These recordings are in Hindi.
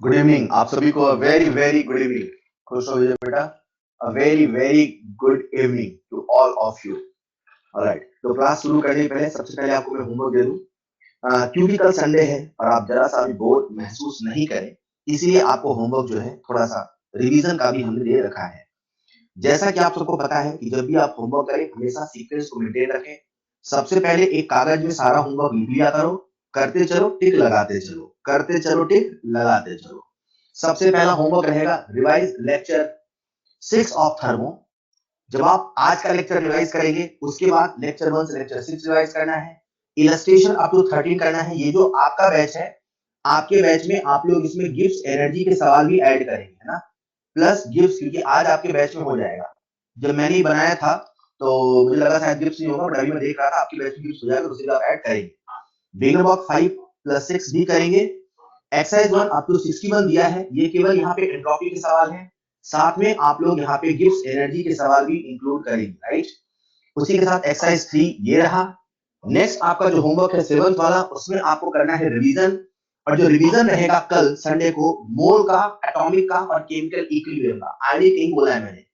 गुड इवनिंग आप सभी को। Very very good evening. खुश हो विजय बेटा। A very very good evening to all of you. Alright, तो क्लास शुरू करने से पहले सबसे पहले आपको मैं होमवर्क दे दूं। क्योंकि कल संडे है और आप जरा सा भी बोर महसूस नहीं करें, इसलिए आपको होमवर्क जो है थोड़ा सा रिवीजन का भी हमने दे रखा है। जैसा कि आप सबको पता है कि जब भी आप होमवर्क करें हमेशा सीक्वेंस को मेंटेन रखें। सबसे पहले एक कागज में सारा होमवर्क लिख लिया करो, करते चलो टिक लगाते चलो, करते चलो टिक लगाते चलो। सबसे पहला होमवर्क रहेगा रिवाइज लेक्चर 6 ऑफ थर्मो। जब आप आज का लेक्चर रिवाइज करेंगे उसके बाद लेक्चर 1 से लेक्चर 6 रिवाइज करना है। इलस्ट्रेशन अप टू 13 करना है। ये जो आपका बैच है, आपके बैच में आप लोग इसमें गिब्स एनर्जी के सवाल भी ऐड करेंगे, है ना। प्लस गिब्स, क्योंकि आज आपके बैच में हो जाएगा। जब मैंने बनाया था तो मुझे लगा शायद गिब्स नहीं होगा, बट अभी मैं देख रहा था आपके बैच में गिब्स हो जाएगा, तो उसे आप ऐड करेंगे। बिगर बॉक्स 5 प्लस 6 भी करेंगे। एक्सरसाइज 1 अप टू 61 दिया है, ये केवल यहाँ पे एंट्रोपी के सवाल हैं। साथ में आप लोग यहाँ पे गिब्स एनर्जी के सवाल भी इंक्लूड करेंगे, राइट। उसी के साथ एक्सरसाइज 3 ये रहा। नेक्स्ट आपका जो होमवर्क है 7th वाला, उसमें आपको करना है रिवीजन। और जो रिवीजन रहेगा कल संडे को, मोल का, एटॉमिक का और केमिकल इक्विलिब्रियम का। आगे कहीं बोला है मैंने,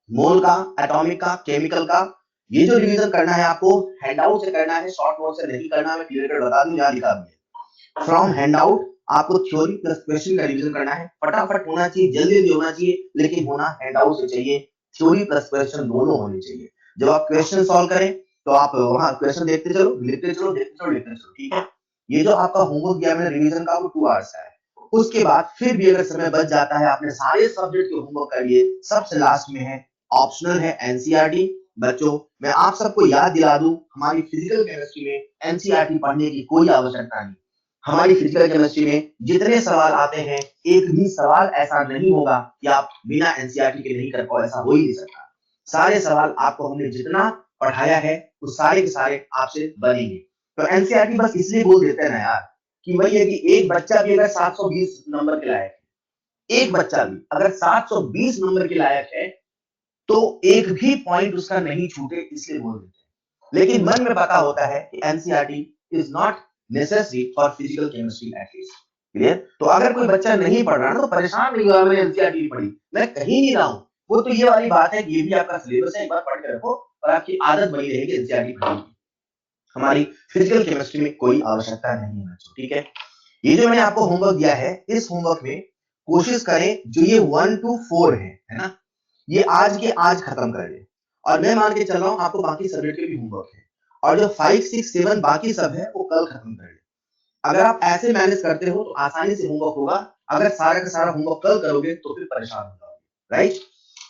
मोल का, एटॉमिक का, केमिकल का। ये जो रिवीजन करना है आपको हैंडआउट से करना है, शॉर्ट नोट से नहीं करना। मैं क्लियर कट बता दूं, यहाँ लिखा भी है फ्रॉम हैंडआउट। आपको थ्योरी प्लस क्वेश्चन का रिवीजन करना है। फटाफट होना चाहिए, जल्दी जल्दी होना चाहिए, लेकिन होना हैंडआउट से चाहिए। थ्योरी प्लस क्वेश्चन दोनों होने चाहिए। जब आप क्वेश्चन सॉल्व करें तो आप वहां क्वेश्चन देखते चलो, लिखते चलो, देखते चलो, लिखते चलो, ठीक है। ये जो आपका होमवर्क दिया मैंने रिवीजन का, वो 2 आवर्स का है। उसके बाद फिर भी अगर समय बच जाता है, आपने सारे सब्जेक्ट के होमवर्क कर लिए, सबसे लास्ट में है ऑप्शनल है एनसीईआरटी। बच्चों, मैं आप सबको याद दिला दूं, हमारी फिजिकल केमिस्ट्री में एनसीईआरटी पढ़ने की कोई आवश्यकता नहीं। हमारी फिजिकल केमिस्ट्री में जितने सवाल आते हैं, एक भी सवाल ऐसा नहीं होगा कि आप बिना एनसीईआरटी के नहीं कर पाओ, ऐसा हो ही नहीं सकता। सारे सवाल आपको हमने जितना पढ़ाया है वो सारे के सारे आपसे बनेंगे। तो एनसीईआरटी बस इसलिए बोल देते हैं ना यार, कि वही है कि एक बच्चा भी अगर 720 नंबर के लायक है, एक बच्चा भी अगर 720 नंबर के लायक है, तो एक भी पॉइंट उसका नहीं छूटे, इसलिए बोल देते हैं। लेकिन मन में पता होता है कि NCERT is not necessary for physical chemistry at least. Clear. तो अगर कोई बच्चा नहीं पढ़ रहा ना, तो परेशान नहीं हुआ मैंने एनसीईआरटी नहीं पढ़ी, मैं कहीं नहीं रहा हूं। वो तो ये वाली बात है कि ये भी आपका सिलेबस है, एक बार पढ़ के रखो और आपकी आदत बनी रहेगी एनसीईआरटी पढ़ने की। हमारी फिजिकल केमिस्ट्री में कोई आवश्यकता नहीं है बच्चों, ठीक है। ये जो मैंने आपको होमवर्क दिया है, इस होमवर्क में कोशिश करें जो ये 1 to 4 है ना, ये आज के आज खत्म कर ले। और मैं मान के चल रहा हूं आपको बाकी सब्जेक्ट के भी होमवर्क है, और जो 5 6 7 बाकी सब है वो कल खत्म कर ले। अगर आप ऐसे मैनेज करते हो तो आसानी से होमवर्क होगा। अगर सारा का सारा होमवर्क कल करोगे तो फिर परेशान हो जाओगे, राइट।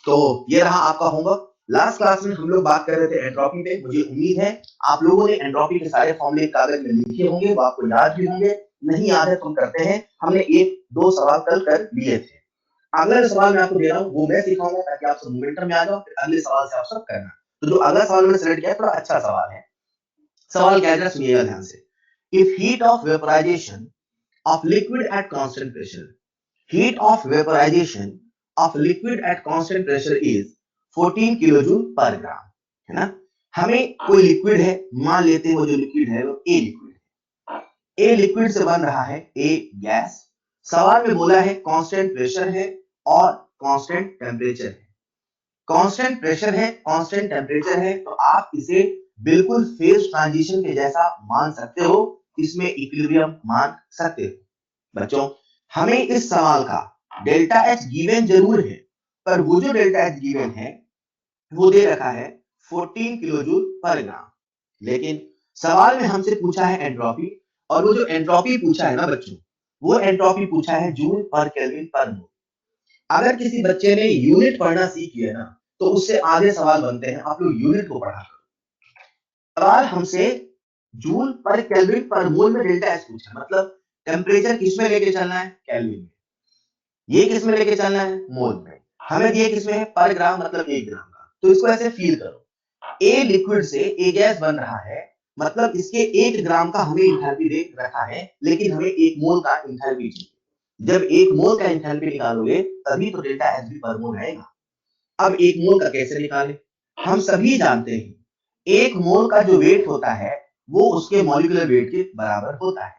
तो ये रहा आपका होमवर्क। लास्ट क्लास में हम लोग बात कर रहे थे एंट्रोपी पे। मुझे उम्मीद है आप लोगों ने एंट्रोपी के सारे फॉर्मूले कागज में लिखे होंगे, वो आपको याद भी होंगे। नहीं याद है तो हम करते हैं, हमने एक दो सवाल कल कर लिए थे। अगला जो सवाल मैं आपको दे रहा हूँ वो मैं सिखाऊंगा, ताकि आप सब मोमेंटम में आ जाओ, फिर अगले सवाल से आप सब करना। तो जो अगला सवाल मैंने सेलेक्ट किया थोड़ा अच्छा सवाल है। सवाल क्या है सुनिएगा ध्यान से। If heat of vaporisation of liquid at constant pressure. Heat of vaporization of liquid at constant pressure is 14 kilojoule पर ग्राम, है ना। हमें कोई लिक्विड है, मान लेते हैं वो जो लिक्विड है वो ए लिक्विड है। ए लिक्विड से बन रहा है ए गैस। सवाल में बोला है कांस्टेंट प्रेशर है और कांस्टेंट टेम्परेचर है। कांस्टेंट प्रेशर है, कांस्टेंट टेम्परेचर है, तो आप इसे बिल्कुल फेज ट्रांजिशन के जैसा मान सकते हो, इसमें इक्विलिब्रियम मान सकते हो। बच्चों, हमें इस सवाल का डेल्टा एच गिवन जरूर है, पर वो जो डेल्टा एच गिवन है वो दे रखा है 14 किलोजूल पर ग्राम। लेकिन सवाल में हमसे पूछा है एंट्रोपी, और वो जो एंट्रोपी पूछा है ना बच्चों, वो एंट्रोपी पूछा है जूल पर केल्विन पर मोल। अगर किसी बच्चे ने यूनिट पढ़ना सीख लिया ना, तो उससे आधे सवाल बनते हैं। आप लोग यूनिट को पढ़ा करो। सवाल हमसे जूल पर केल्विन पर मोल में डेल्टा एच पूछा, मतलब टेम्परेचर किसमें लेके चलना है, केल्विन में। ये किसमें लेके चलना है, मोल में। हमें ये किसमें है, पर ग्राम, मतलब 1 ग्राम का। तो इसको ऐसे फील करो, ए लिक्विड से ए गैस बन रहा है, मतलब इसके 1 ग्राम का हमें इंथैल्पी दे रखा है, लेकिन हमें 1 मोल का इंथैल्पी चाहिए। जब 1 मोल का इंथैल्पी निकालोगे तभी तो डेल्टा एच भी पर मोल आएगा। अब 1 मोल का कैसे निकालें? हम सभी जानते हैं 1 मोल का जो वेट होता है वो उसके मॉलिक्यूलर वेट के बराबर होता है।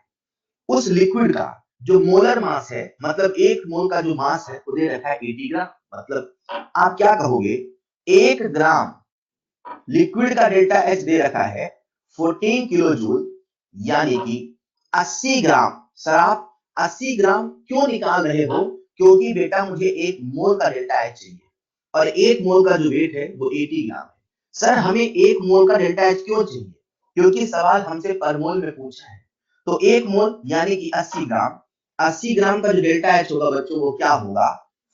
उस लिक्विड का जो मोलर मास है, मतलब एक मोल का जो मास है वो दे रखा है 80 ग्राम। मतलब आप क्या कहोगे, 1 ग्राम लिक्विड का डेल्टा एच दे रखा है 14 किलो जूल, यानी कि 80 ग्राम। सर आप 80 ग्राम क्यों निकाल रहे हो? क्योंकि बेटा मुझे 1 मोल का डेल्टा एच चाहिए और 1 मोल का जो वेट है वो 80 ग्राम है। सर हमें 1 मोल का डेल्टा एच क्यों चाहिए? क्योंकि सवाल हमसे पर मोल में पूछा है। तो 1 मोल यानी कि 80 ग्राम, 80 ग्राम का जो डेल्टा एच होगा बच्चों वो क्या होगा,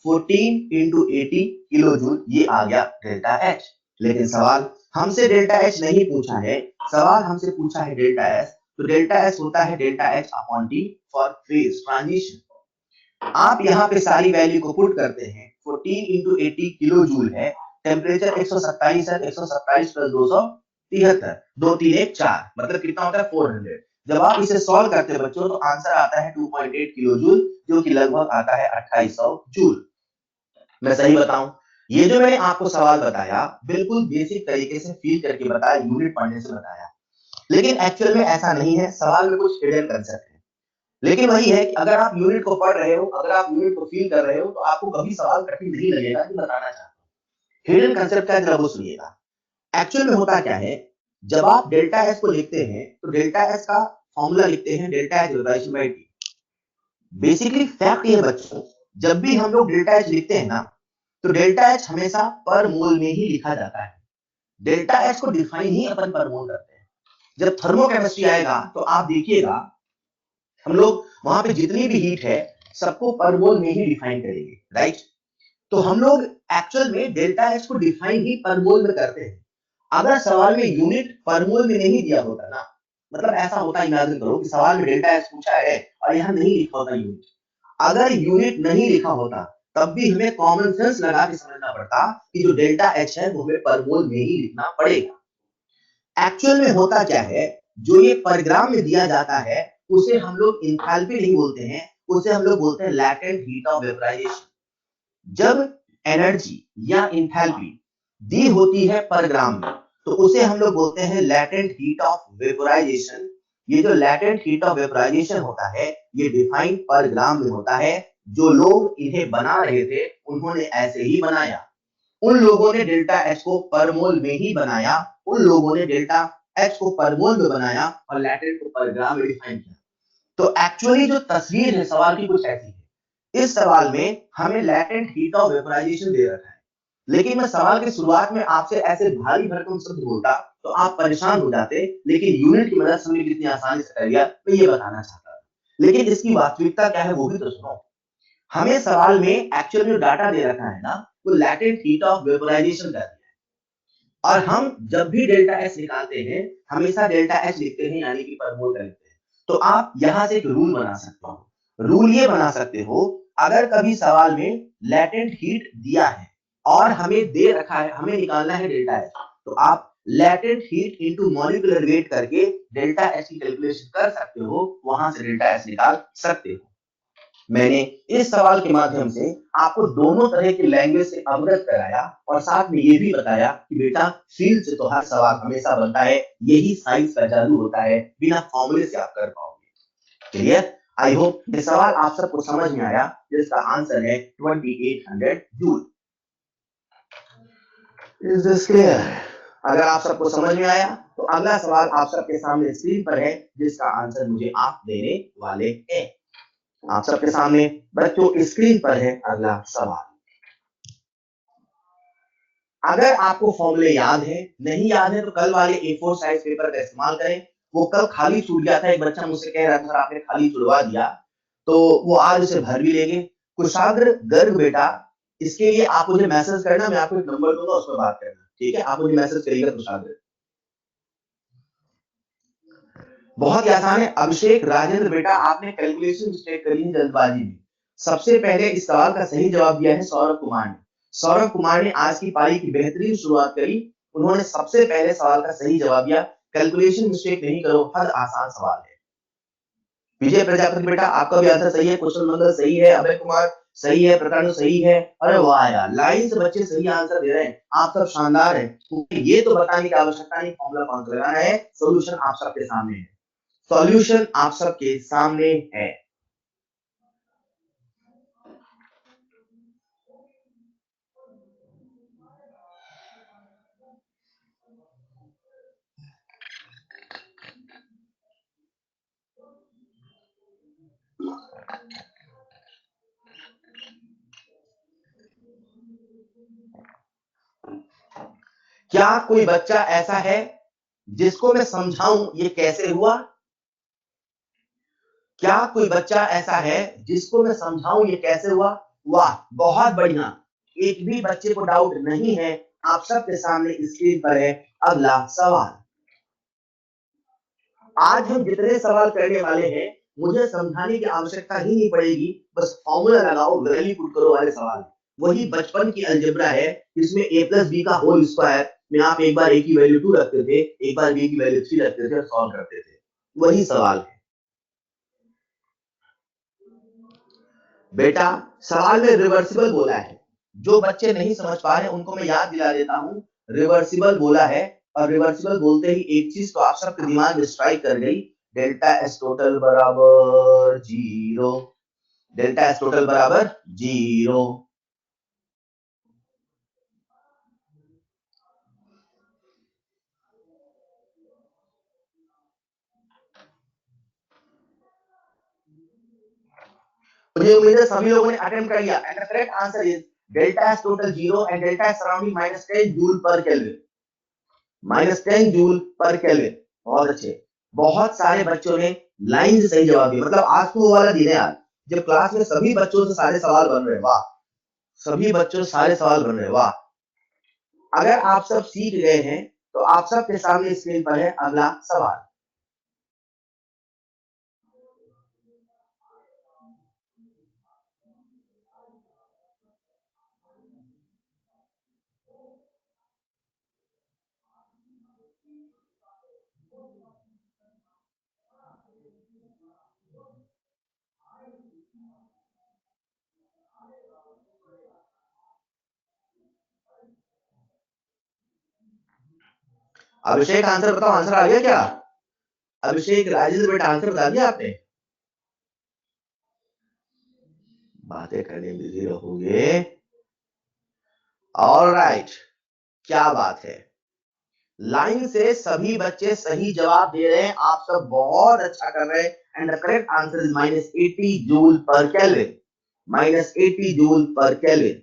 14 इंटू 80 किलो जूल, ये आ गया डेल्टा एच। लेकिन सवाल हमसे डेल्टा एच नहीं पूछा है, सवाल हमसे पूछा है डेल्टा एस। तो डेल्टा एस होता है delta H upon T for phase transition. आप यहाँ पे सारी वैल्यू को पुट करते हैं, 14 इंटू 80 किलो जूल है, टेम्परेचर 127 है, 127 प्लस 273, 2 3 1 4, मतलब कितना होता है 400। जब आप इसे सॉल्व करते हैं बच्चों तो आंसर आता है 2.8 किलो जूल, जो कि लगभग आता है 2800 जूल। मैं सही बताऊं, ये जो मैंने आपको सवाल बताया बिल्कुल बेसिक तरीके से फील करके बताया, यूनिट पढ़ने से बताया, लेकिन एक्चुअल में ऐसा नहीं है, सवाल में कुछ हिडन कंसेप्ट है। लेकिन वही है कि अगर आप यूनिट को पढ़ रहे हो, अगर आप यूनिट को फील कर रहे हो तो आपको कभी सवाल कठिन नहीं लगेगा कि बताना चाहता हूं। हिडन कंसेप्ट क्या जरा वो सुनिएगा। एक्चुअल में होता क्या है, जब आप डेल्टा एस को लिखते हैं तो डेल्टा एस का फॉर्मूला लिखते हैं delta H divided by T. Basically fact ये बच्चों, जब भी हम लोग डेल्टा एच लिखते हैं ना तो डेल्टा एच हमेशा पर मोल में ही लिखा जाता है। डेल्टा एच को डिफाइन ही अपन पर मोल करते हैं। जब थर्मोकेमिस्ट्री आएगा तो आप देखिएगा हम लोग वहां पे जितनी भी हीट है सबको पर मोल में ही डिफाइन करेंगे, राइट? तो हम लोग एक्चुअल में डेल्टा एच को डिफाइन ही पर मोल में करते हैं। अगर सवाल में यूनिट पर मोल में नहीं दिया होता ना, मतलब ऐसा होता, इमेजिन करो कि सवाल में डेल्टा एच पूछा है और यहाँ नहीं लिखा होता यूनिट, अगर यूनिट नहीं लिखा होता तब भी हमें कॉमन सेंस लगा के समझना पड़ता कि जो डेल्टा एच है वो हमें पर मोल में ही लिखना पड़ेगा। एक्चुअल में होता क्या है, जो ये पर ग्राम में दिया जाता है उसे हम लोग इंथैल्पी नहीं बोलते हैं, उसे हम लोग बोलते हैं लैटेंट हीट ऑफ वेपराइजेशन। जब एनर्जी या इंथैल्पी दी होती है पर ग्राम में तो उसे हम लोग बोलते हैं लैटेंट हीट ऑफ वेपराइजेशन। ये जो लैटेंट हीट ऑफ वेपराइजेशन होता है ये डिफाइंड पर ग्राम में होता है। जो लोग इन्हें बना रहे थे उन्होंने ऐसे ही बनाया, उन लोगों ने डेल्टा एच को पर मोल में ही बनाया, उन लोगों ने डेल्टा एच को पर मोल में बनाया और लैटेंट को पर ग्राम में डिफाइन किया। तो एक्चुअली जो तस्वीर है सवाल की कुछ ऐसी है। इस सवाल में हमें लैटेंट हीट ऑफ वेपराइजेशन दे रखा है, लेकिन मैं सवाल की शुरुआत में आपसे ऐसे भारी भरकम शब्द बोलता तो आप परेशान हो जाते, लेकिन यूनिट की मदद से हमने कितनी आसानी से कर लिया, मैं ये बताना चाहता था। लेकिन इसकी वास्तविकता क्या है वो भी तो सुनो। हमें सवाल में एक्चुअल में डाटा दे रखा है ना, वो लैटेंट हीट ऑफ वेपराइजेशन का दिया है, और हम जब भी डेल्टा एच निकालते हैं हमेशा डेल्टा एच लिखते हैं यानी कि पर मोल का लिखते हैं। तो आप यहां से एक रूल बना सकते हो, रूल ये बना सकते हो, अगर कभी सवाल में लैटेंट हीट दिया है और हमें दे रखा है, हमें निकालना है डेल्टा एच, तो आप latent heat into molecular weight करके डेल्टा एच की कैलकुलेशन कर सकते हो, वहां से डेल्टा एच निकाल सकते हो। मैंने इस सवाल के माध्यम से आपको दोनों तरह की लैंग्वेज से अवगत कराया और साथ में ये भी बताया कि बेटा फील्ड से तो हर सवाल हमेशा बनता है, यही साइंस का जादू होता है, बिना फॉर्मूले से आप कर पाओगे। क्लियर? आई होप ये सवाल आप सबको समझ में आया, जिसका आंसर है 2800 जूल। Is this clear? अगर आप सबको समझ में आया तो अगला सवाल आप सबके सामने स्क्रीन पर है, जिसका आंसर मुझे आप देने वाले हैं। आप सबके सामने बच्चों स्क्रीन पर है अगला सवाल। अगर आपको फॉर्मूले याद है, नहीं याद है तो कल वाले A4 साइज पेपर का इस्तेमाल करें। वो कल खाली छूट गया था, एक बच्चा मुझसे कह रहा था सर आपने खाली छुड़वा दिया, तो वो आज उसे भर भी लेंगे। कुशाग्र गर्ग बेटा, इसके लिए आप मुझे मैसेज करना, मैं आपको एक नंबर दूंगा उस पर बात करना, ठीक है? आप मुझे मैसेज करिएगा कुशाग्र। बहुत ही आसान है। अभिषेक राजेंद्र बेटा, आपने कैलकुलेशन मिस्टेक करी है जल्दबाजी में। सबसे पहले इस सवाल का सही जवाब दिया है सौरभ कुमार ने। सौरभ कुमार ने आज की पारी की बेहतरीन शुरुआत करी, उन्होंने सबसे पहले सवाल का सही जवाब दिया। कैलकुलेशन मिस्टेक नहीं करो, हर आसान सवाल है। विजय प्रजापति बेटा, आपका भी आंसर सही है, कुशल मंगल सही है, अभय कुमार सही है, प्रतानु सही है। अरे वाह यार, लाइन से बच्चे सही आंसर दे रहे हैं, आप सब शानदार हैं। ये तो बताने की आवश्यकता नहीं फॉर्मूला कौन सा लगाना है, सोल्यूशन आप सबके सामने है, सॉल्यूशन आप सबके सामने है। क्या कोई बच्चा ऐसा है जिसको मैं समझाऊं ये कैसे हुआ? क्या कोई बच्चा ऐसा है जिसको मैं समझाऊं ये कैसे हुआ? वाह, बहुत बढ़िया। एक भी बच्चे को डाउट नहीं है। आप सबके सामने स्क्रीन पर है अगला सवाल। आज हम जितने सवाल करने वाले हैं, मुझे समझाने की आवश्यकता ही नहीं पड़ेगी, बस फॉर्मूला लगाओ, वैल्यू पुट करो वाले सवाल। वही बचपन की अलजेब्रा है, जिसमें a प्लस बी का होल स्क्वायर में आप एक बार a की वैल्यू 2 रखते थे, एक बार b की वैल्यू 3 रखते थे और सॉल्व करते थे। वही सवाल है बेटा। सवाल में रिवर्सिबल बोला है। जो बच्चे नहीं समझ पा रहे उनको मैं याद दिला देता हूं, रिवर्सिबल बोला है। और रिवर्सिबल बोलते ही एक चीज तो आप सबके दिमाग में स्ट्राइक कर गई, डेल्टा एस टोटल बराबर 0। डेल्टा एस टोटल बराबर 0। मुझे उम्मीद है सभी लोगों ने अटेम्प्ट कर लिया। And the correct answer is delta S total 0 and delta S surrounding -10 joule पर केल्विन। -10 जूल पर केल्विन। बहुत अच्छे। बहुत सारे बच्चों ने लाइन से सही जवाब दिया। मतलब आज तो वो वाला दिन है यार, जब क्लास में सभी बच्चों से सारे सवाल बन रहे हैं। वाह, सभी बच्चों से सारे सवाल बन रहे हैं। वाह। अगर आप सब सीख गए हैं तो आप सबके सामने स्क्रीन पर है अगला सवाल। अभिषेक आंसर बताओ, आंसर आ गया क्या? अभिषेक, राजेंद्र बेटा आंसर बता दिया आपने? बातें करने में बिजी रहोगे। ऑलराइट, क्या बात है। लाइन से सभी बच्चे सही जवाब दे रहे हैं। आप सब बहुत अच्छा कर रहे हैं। And the correct answer is -80 joule पर केल्विन। -80 जूल पर केल्विन।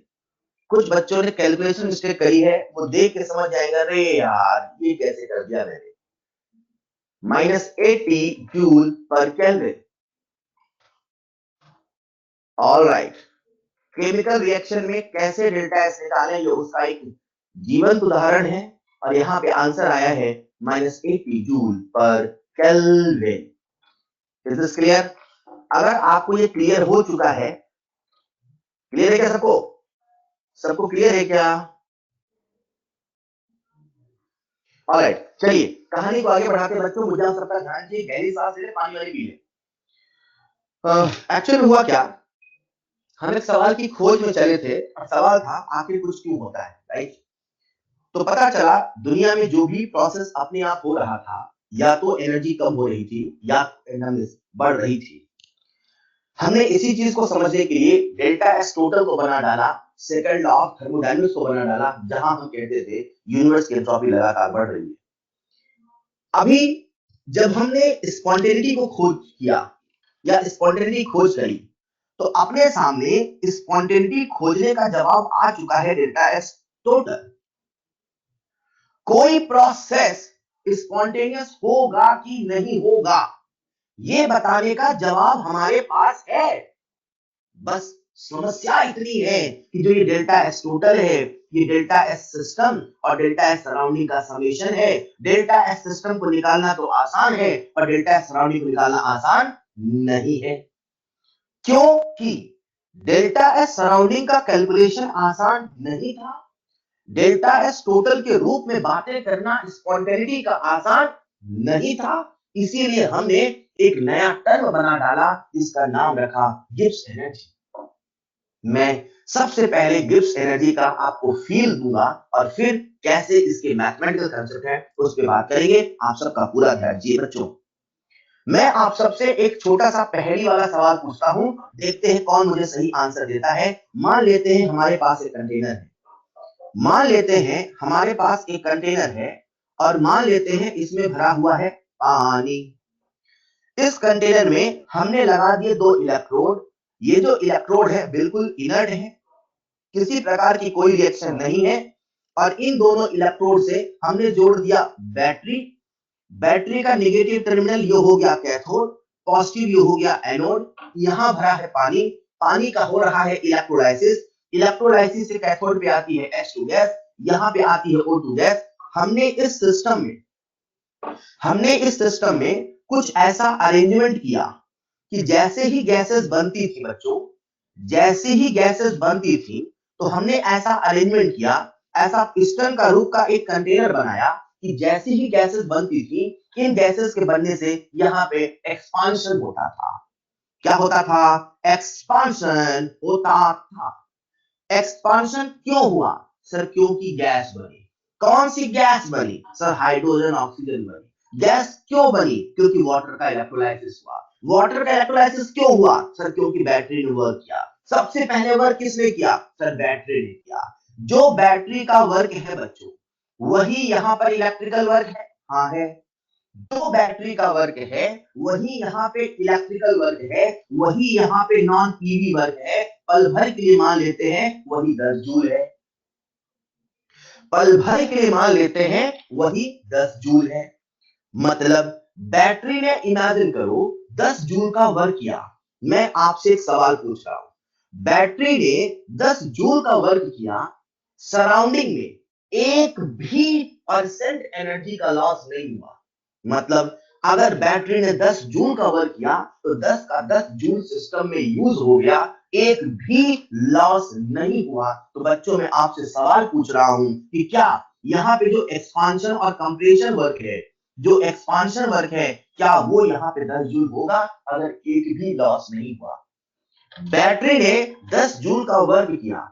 कुछ बच्चों ने कैलकुलेशन मिस्टेक करी है, वो देख के समझ जाएगा, अरे यार ये कैसे कर दिया मैंने। -80 जूल पर केल्विन। ऑलराइट, केमिकल रिएक्शन में कैसे डेल्टा एस निकालें, ये उसका एक जीवंत उदाहरण है। और यहाँ पे आंसर आया है -80 जूल पर केल्विन। Is this clear? अगर आपको ये क्लियर हो चुका है, क्लियर है क्या सबको? सबको क्लियर है क्या? ऑलराइट, चलिए कहानी को आगे बढ़ाते बच्चों, मुझे आप सबका ध्यान चाहिए। गहरी सांस ले, पानी वाली पी ले। एक्चुअली में हुआ क्या, हम एक सवाल की खोज में चले थे और सवाल था आखिर कुछ क्यों होता है, राइट? तो पता चला दुनिया में जो भी प्रोसेस अपने आप हो रहा था, या तो एनर्जी कम हो रही थी या बढ़ रही थी। हमने इसी चीज को समझने के लिए डेल्टा एस टोटल को बना डाला, सेकंड लॉ ऑफ थर्मोडायनामिक्स को बना डाला, जहां हम कहते थे यूनिवर्स की एंट्रोपी लगातार बढ़ रही है। अभी जब हमने स्पॉन्टेनिटी को खोज किया या स्पॉन्टेनिटी खोज करी, तो अपने सामने स्पॉन्टेनिटी खोजने का जवाब आ चुका है डेल्टा एस टोटल। कोई प्रोसेस स्पॉन्टेनियस होगा कि नहीं होगा, ये बताने का जवाब हमारे पास है। बस समस्या इतनी है कि जो ये डेल्टा एस टोटल है, ये डेल्टा एस सिस्टम और डेल्टा एस सराउंडिंग का समेशन है। डेल्टा एस सिस्टम को निकालना तो आसान है, पर डेल्टा एस सराउंडिंग को निकालना आसान नहीं है। क्योंकि डेल्टा एस सराउंडिंग का कैलकुलेशन आसान नहीं था। डेल्टा एस टोटल के रूप में बातें करना स्पॉन्टेनिटी का आसान नहीं था। इसीलिए हमने एक नया टर्म बना डाला, जिसका नाम रखा गिब्स एनर्जी। मैं सबसे पहले गिब्स एनर्जी का आपको फील दूंगा और फिर कैसे इसके मैथमेटिकल कंसेप्ट है उस पर बात करेंगे। आप सबका पूरा ध्यान जी बच्चों। मैं आप सबसे एक छोटा सा पहेली वाला सवाल पूछता हूं, देखते हैं कौन मुझे सही आंसर देता है। मान लेते हैं हमारे पास एक कंटेनर है, मान लेते हैं हमारे पास एक कंटेनर है और मान लेते हैं इसमें भरा हुआ है पानी। इस कंटेनर में हमने लगा दिए 2 इलेक्ट्रोड। ये जो इलेक्ट्रोड है बिल्कुल इनर्ट है, किसी प्रकार की कोई रिएक्शन नहीं है। और इन दोनों इलेक्ट्रोड से हमने जोड़ दिया बैटरी। बैटरी का नेगेटिव टर्मिनल ये हो गया कैथोड, पॉजिटिव ये हो गया एनोड। यहां भरा है पानी, पानी का हो रहा है इलेक्ट्रोलाइसिस। इलेक्ट्रोलाइसिस से कैथोड पे आती है H2 गैस, यहां पे आती है O2 गैस। हमने इस सिस्टम में कुछ ऐसा अरेंजमेंट किया कि जैसे ही गैसेस बनती थी बच्चों, जैसे ही गैसेस बनती थी, तो हमने ऐसा अरेंजमेंट किया, ऐसा पिस्टन का रूप का एक कंटेनर बनाया कि जैसे ही गैसेस बनती थी, इन गैसेस के बनने से यहाँ पे एक्सपांशन होता था। क्या होता था? एक्सपांशन होता था। एक्सपांशन क्यों हुआ? सर क्योंकि गैस बनी। कौन सी गैस बनी? सर हाइड्रोजन ऑक्सीजन बनी। गैस क्यों बनी? क्योंकि वाटर का इलेक्ट्रोलाइसिस हुआ। वाटर का इलेक्ट्रोलाइसिस क्यों हुआ? सर क्योंकि बैटरी ने वर्क किया। सबसे पहले वर्क किसने किया? सर बैटरी ने किया। जो बैटरी का वर्क है बच्चों, वही यहां पर इलेक्ट्रिकल वर्क है। हाँ है। जो बैटरी का वर्क है वही यहाँ पे इलेक्ट्रिकल वर्क है, वही यहाँ पे नॉन पीवी वर्क है। पल भर के लिए मान लेते हैं वही 10 जूल है। पल भर के लिए मान लेते हैं वही 10 जूल है। मतलब बैटरी ने, इमेजिन करो, 10 जूल का वर्क किया। मैं आपसे एक सवाल पूछ रहा हूं, बैटरी ने 10 जूल का वर्क किया, सराउंडिंग में एक भी परसेंट एनर्जी का लॉस नहीं हुआ। मतलब अगर बैटरी ने 10 जूल का वर्क किया तो 10 का 10 जूल सिस्टम में यूज हो गया, एक भी लॉस नहीं हुआ। तो बच्चों मैं आपसे सवाल पूछ रहा हूं कि क्या यहाँ पे जो एक्सपांशन और कंप्रेशन वर्क है, जो एक्सपांशन वर्क है, क्या वो यहाँ पे 10 जूल होगा अगर एक भी लॉस नहीं हुआ? बैटरी ने 10 जूल का वर्क किया,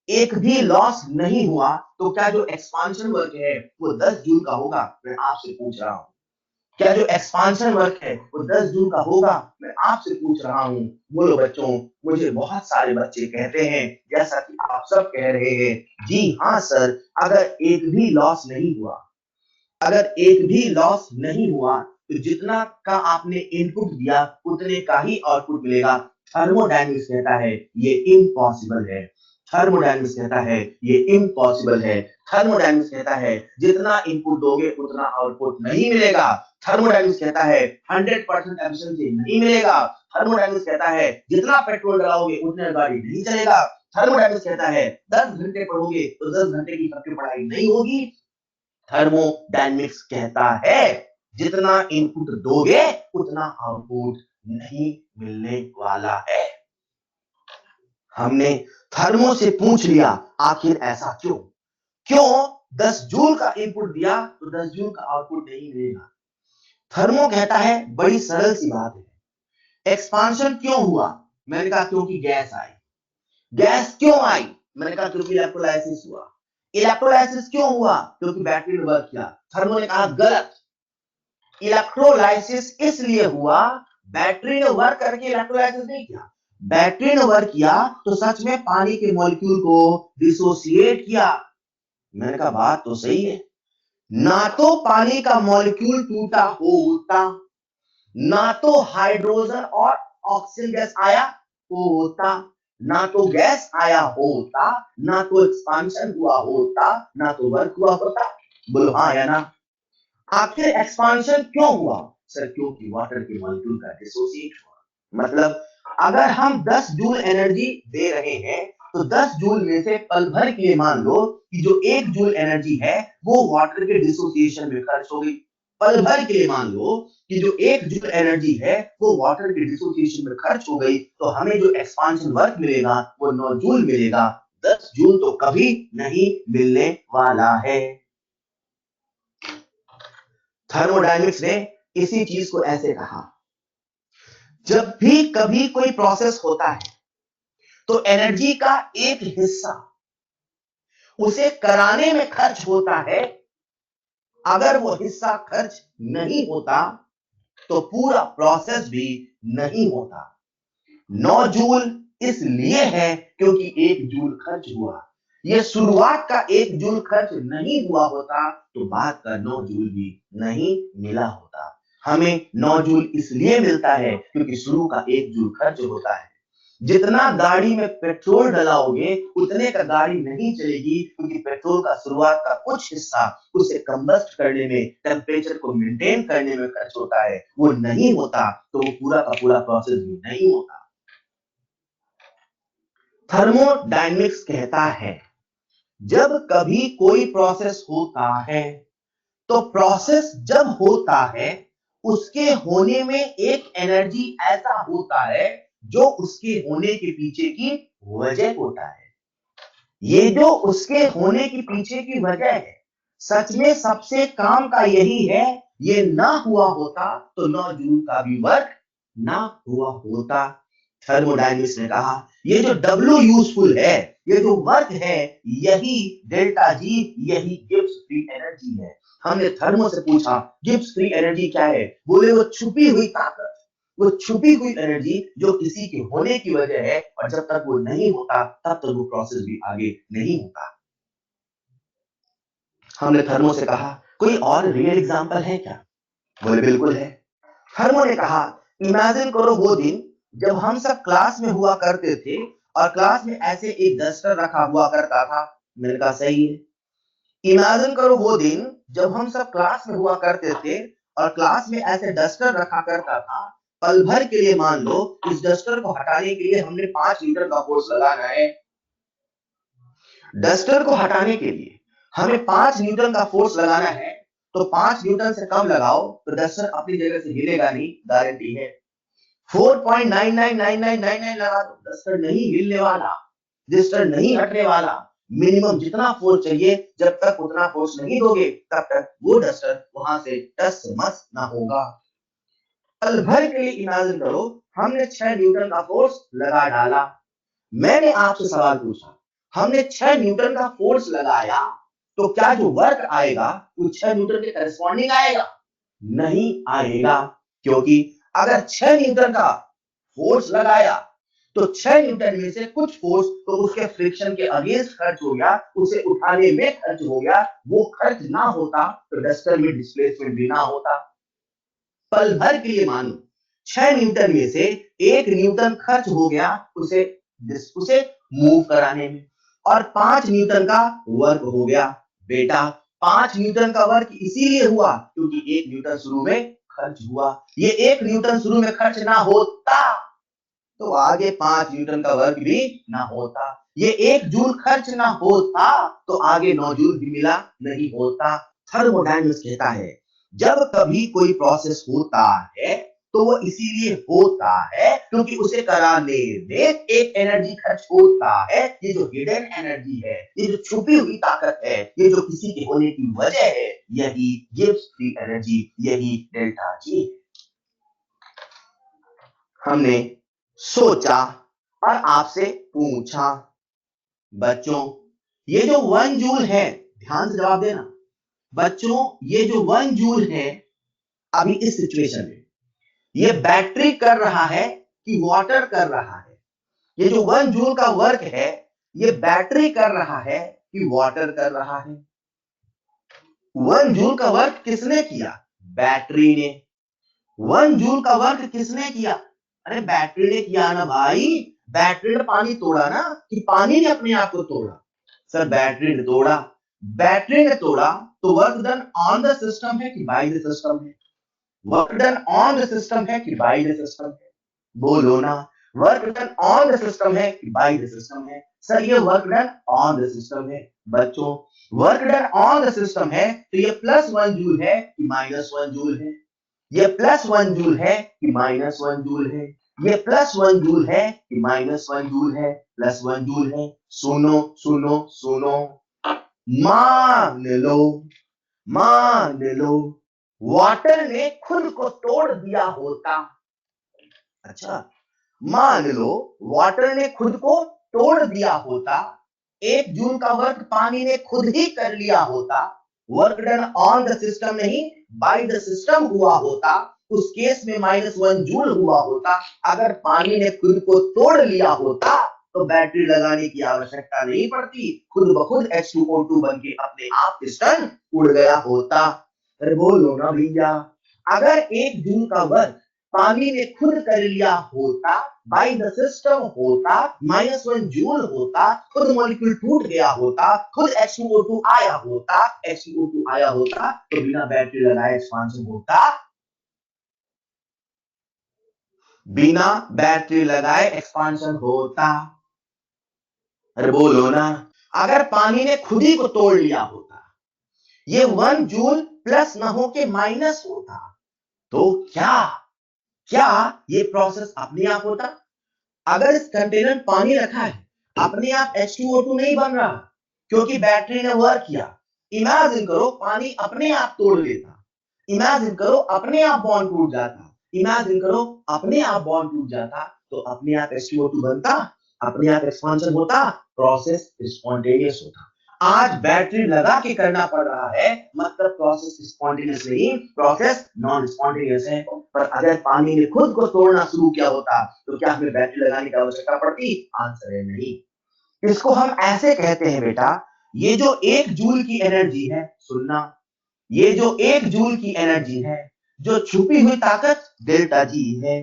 एक भी लॉस नहीं हुआ, तो क्या जो एक्सपांशन वर्क है वो 10 जूल का होगा? मैं आपसे पूछ रहा हूं, क्या जो एक्सपांशन वर्क है वो 10 जूल का होगा? मैं आपसे पूछ रहा हूं। बोलो बच्चों। मुझे बहुत सारे बच्चे कहते हैं, जैसा कि आप सब कह रहे हैं, जी हाँ सर, अगर एक भी लॉस नहीं हुआ, अगर एक भी लॉस नहीं हुआ तो जितना का आपने इनपुट दिया उतने का ही आउटपुट मिलेगा। थर्मोडायनेमिक्स कहता है ये इम्पॉसिबल है। थर्मोडायनेमिक्स कहता है ये इम्पॉसिबल है। थर्मोडायनेमिक्स कहता है जितना इनपुट दोगे उतना आउटपुट नहीं मिलेगा। थर्मोडायनेमिक्स कहता है 100% एफिशिएंसी नहीं मिलेगा। थर्मोडायनेमिक्स कहता है जितना पेट्रोल डलाओगे उतने गाड़ी नहीं चलेगा। थर्मोडायनेमिक्स कहता है 10 घंटे पढ़ोगे तो 10 घंटे की सबकी पढ़ाई नहीं होगी। थर्मोडायनेमिक्स कहता है जितना इनपुट दोगे उतना आउटपुट नहीं मिलने वाला है। हमने थर्मो से पूछ लिया आखिर ऐसा क्यों? क्यों 10 जूल का इनपुट दिया तो 10 जूल का आउटपुट नहीं मिलेगा? थर्मो कहता है बड़ी सरल सी बात है। एक्सपांशन क्यों हुआ? मैंने कहा क्योंकि गैस आई। गैस क्यों आई? मैंने कहा क्योंकि इलेक्ट्रोलाइसिस हुआ। इलेक्ट्रोलाइसिस क्यों हुआ? क्योंकि बैटरी ने वर्क किया। थर्मो ने कहा गलत, इलेक्ट्रोलाइसिस इसलिए हुआ, बैटरी ने वर्क करके इलेक्ट्रोलाइसिस नहीं किया। बैटरी ने वर्क किया तो सच में पानी के मॉलिक्यूल को डिसोसिएट किया। मैंने कहा बात तो सही है, ना तो पानी का मॉलिक्यूल टूटा होता, ना तो हाइड्रोजन और ऑक्सीजन गैस आया होता, ना तो गैस आया होता, ना तो एक्सपांशन हुआ होता, ना तो वर्क हुआ होता। बोलो हाँ या ना? आखिर एक्सपांशन क्यों हुआ? सर क्योंकि वाटर के मॉलिक्यूल का डिसोसिएट हुआ। मतलब अगर हम 10 जूल एनर्जी दे रहे हैं तो 10 जूल में से पल भर के लिए मान लो कि जो 1 जूल एनर्जी है वो वाटर के डिसोसिएशन में खर्च हो गई। पल भर के लिए मान लो कि जो 1 जूल एनर्जी है वो वाटर के डिसोसिएशन में खर्च हो गई, तो हमें जो एक्सपांशन वर्क मिलेगा वो 9 जूल मिलेगा। 10 जूल तो कभी नहीं मिलने वाला है। थर्मोडायनेमिक्स ने इसी चीज को ऐसे कहा, जब भी कभी कोई प्रोसेस होता है तो एनर्जी का एक हिस्सा उसे कराने में खर्च होता है। अगर वो हिस्सा खर्च नहीं होता तो पूरा प्रोसेस भी नहीं होता। 9 जूल इसलिए है क्योंकि 1 जूल खर्च हुआ। ये शुरुआत का 1 जूल खर्च नहीं हुआ होता तो बाद का 9 जूल भी नहीं मिला होता। हमें 9 जूल इसलिए मिलता है क्योंकि शुरू का 1 जूल खर्च होता है। जितना गाड़ी में पेट्रोल डलाओगे उतने का गाड़ी नहीं चलेगी, क्योंकि पेट्रोल का शुरुआत का कुछ हिस्सा उसे कंबस्ट करने में, टेम्परेचर को मेंटेन करने में खर्च होता है। वो नहीं होता तो वो पूरा का पूरा प्रोसेस भी नहीं होता। थर्मोडायनेमिक्स कहता है जब कभी कोई प्रोसेस होता है तो प्रोसेस जब होता है उसके होने में एक एनर्जी ऐसा होता है जो उसके होने के पीछे की वजह होता है। ये जो उसके होने के पीछे की वजह है, सच में सबसे काम का यही है। ये ना हुआ होता तो 9 जून का भी वर्क ना हुआ होता। थर्मोडायनेमिक्स ने कहा ये जो W यूजफुल है, ये जो वर्क है, यही डेल्टा जी, यही गिब्स फ्री एनर्जी है। हमने थर्मो से पूछा गिब्स फ्री एनर्जी क्या है? बोले वो छुपी हुई ताकत, वो छुपी हुई एनर्जी जो किसी के होने की वजह है, और जब तक वो नहीं होता तब तक वो प्रोसेस भी आगे नहीं होता। हमने थर्मो से कहा कोई और रियल एग्जांपल है क्या? बोले बिल्कुल है। थर्मो ने कहा इमेजिन करो वो दिन जब हम सब क्लास में हुआ करते थे और क्लास में ऐसे एक डस्टर रखा हुआ करता था। मैंने कहा सही है। इमेजिन करो वो दिन जब हम सब क्लास में हुआ करते थे और क्लास में ऐसे डस्टर रखा करता था। पल भर के लिए मान लो इस डस्टर को हटाने के लिए हमने 5 लीटर का फोर्स लगाना है। डस्टर को हटाने के लिए हमें 5 न्यूटन का फोर्स लगाना है, तो 5 न्यूटन से कम लगाओ तो डस्टर अपनी जगह से हिलेगा नहीं, गारंटी है। 4.999999 लगा दो, डस्टर नहीं हिलने वाला, डस्टर नहीं हटने वाला। मिनिमम जितना फोर्स चाहिए, जब तक उतना फोर्स नहीं दोगे तब तक वो डस्टर वहां से टस मस ना होगा। पल भर के लिए इमेजिन करो हमने 6 न्यूटन का फोर्स लगा डाला। मैंने आपसे सवाल पूछा हमने 6 न्यूटन का फोर्स लगाया तो क्या जो वर्क आएगा वो 6 न्यूटन के करस्पॉन्डिंग आएगा? नहीं आएगा, क्योंकि अगर 6 न्यूटन का फोर्स लगाया तो 6 न्यूटन में से कुछ फोर्स तो उसके फ्रिक्शन के अगेंस्ट खर्च हो गया, उसे उठाने में खर्च हो गया। वो खर्च ना होता तो डस्टर में डिस्प्लेसमेंट भी ना होता। पल भर के लिए मानो 6 न्यूटन में से 1 न्यूटन खर्च हो गया उसे उसे मूव कराने में, और 5 न्यूटन का वर्क हो गया। बेटा 5 न्यूटन का वर्क इसीलिए हुआ क्योंकि 1 न्यूटन शुरू में खर्च हुआ। ये 1 न्यूटन शुरू में खर्च ना होता तो आगे 5 न्यूटन का वर्क भी ना होता। ये 1 जूल खर्च ना होता तो आगे 9 जूल भी मिला नहीं होता। थर्मोडायनेमिक्स कहता है जब कभी कोई प्रोसेस होता है तो वो इसीलिए होता है क्योंकि उसे कराने में एक एनर्जी खर्च होता है। ये जो हिडन एनर्जी है, ये जो छुपी हुई ताकत है, ये जो किसी के होने की वजह है, यही गिब्स फ्री एनर्जी, यही डेल्टा जी। हमने सोचा और आपसे पूछा बच्चों ये जो 1 जूल है, ध्यान से जवाब देना बच्चों, ये जो 1 जूल है अभी इस सिचुएशन में ये बैटरी कर रहा है कि वाटर कर रहा है? ये जो 1 जूल का वर्क है ये बैटरी कर रहा है कि वाटर कर रहा है? 1 जूल का वर्क किसने किया? बैटरी ने। 1 जूल का वर्क किसने किया? अरे बैटरी ने किया ना भाई। बैटरी ने पानी तोड़ा ना, कि पानी ने अपने आप को तोड़ा? सर बैटरी ने तोड़ा। बैटरी ने तोड़ा तो work done on the system है कि बाय द सिस्टम है? Work done on the system है कि बाय द सिस्टम है? बोलो ना। Work done on the system है कि बाय द सिस्टम है? सर ये work done on the system है। बच्चों work done on the system है तो ये +1 जूल है कि -1 जूल है? ये +1 जूल है कि -1 जूल है? ये +1 जूल है कि -1 जूल है? +1 जूल है। सुनो सुनो सुनो, मान लो वाटर ने खुद को तोड़ दिया होता। अच्छा, मान लो वाटर ने खुद को तोड़ दिया होता, 1 जूल का वर्क पानी ने खुद ही कर लिया होता, work done on the system नहीं बाय द सिस्टम हुआ होता, उस केस में -1 जूल हुआ होता। अगर पानी ने खुद को तोड़ लिया होता तो बैटरी लगाने की आवश्यकता नहीं पड़ती, खुद ब खुद H2O2 बन के अपने आप पिस्टन उड़ गया होता। अरे बोलो ना भैया, अगर 1 जूल का वर्क पानी ने खुद कर लिया होता, बाय द सिस्टम होता, -1 जूल होता, खुद मॉलिक्यूल टूट गया होता, खुद H2O2 आया होता, H2O2 आया होता तो बिना बैटरी लगाए एक्सपांशन होता, बिना बैटरी लगाए एक्सपांशन होता। अरे बोलो ना, अगर पानी ने खुद ही को तोड़ लिया होता, ये 1 जूल प्लस ना हो के माइनस होता, तो क्या ये प्रोसेस अपने आप होता? अगर इस कंटेनर में पानी रखा है, अपने आप H2O2 नहीं बन रहा, क्योंकि बैटरी ने वर्क किया। इमेजिन करो पानी अपने आप तोड़ लेता, इमेजिन करो अपने आप बॉन्ड टूट जाता, इमेजिन करो अपने आप बॉन्ड टूट जाता, तो अपने आप H2O2 बनता, अपने आप एक्सपांशन होता, प्रोसेस स्पॉन्टेनियस होता। आज बैटरी लगा के करना पड़ रहा है, मतलब प्रोसेस स्पॉन्टेनियस नहीं, प्रोसेस नॉन स्पॉन्टेनियस है। पर अगर पानी ने खुद को तोड़ना शुरू किया होता तो क्या हमें बैटरी लगाने की आवश्यकता पड़ती? आंसर है नहीं। इसको हम ऐसे कहते हैं बेटा, ये जो 1 जूल की एनर्जी है, सुनना, ये जो 1 जूल की एनर्जी है, जो छुपी हुई ताकत डेल्टा जी है,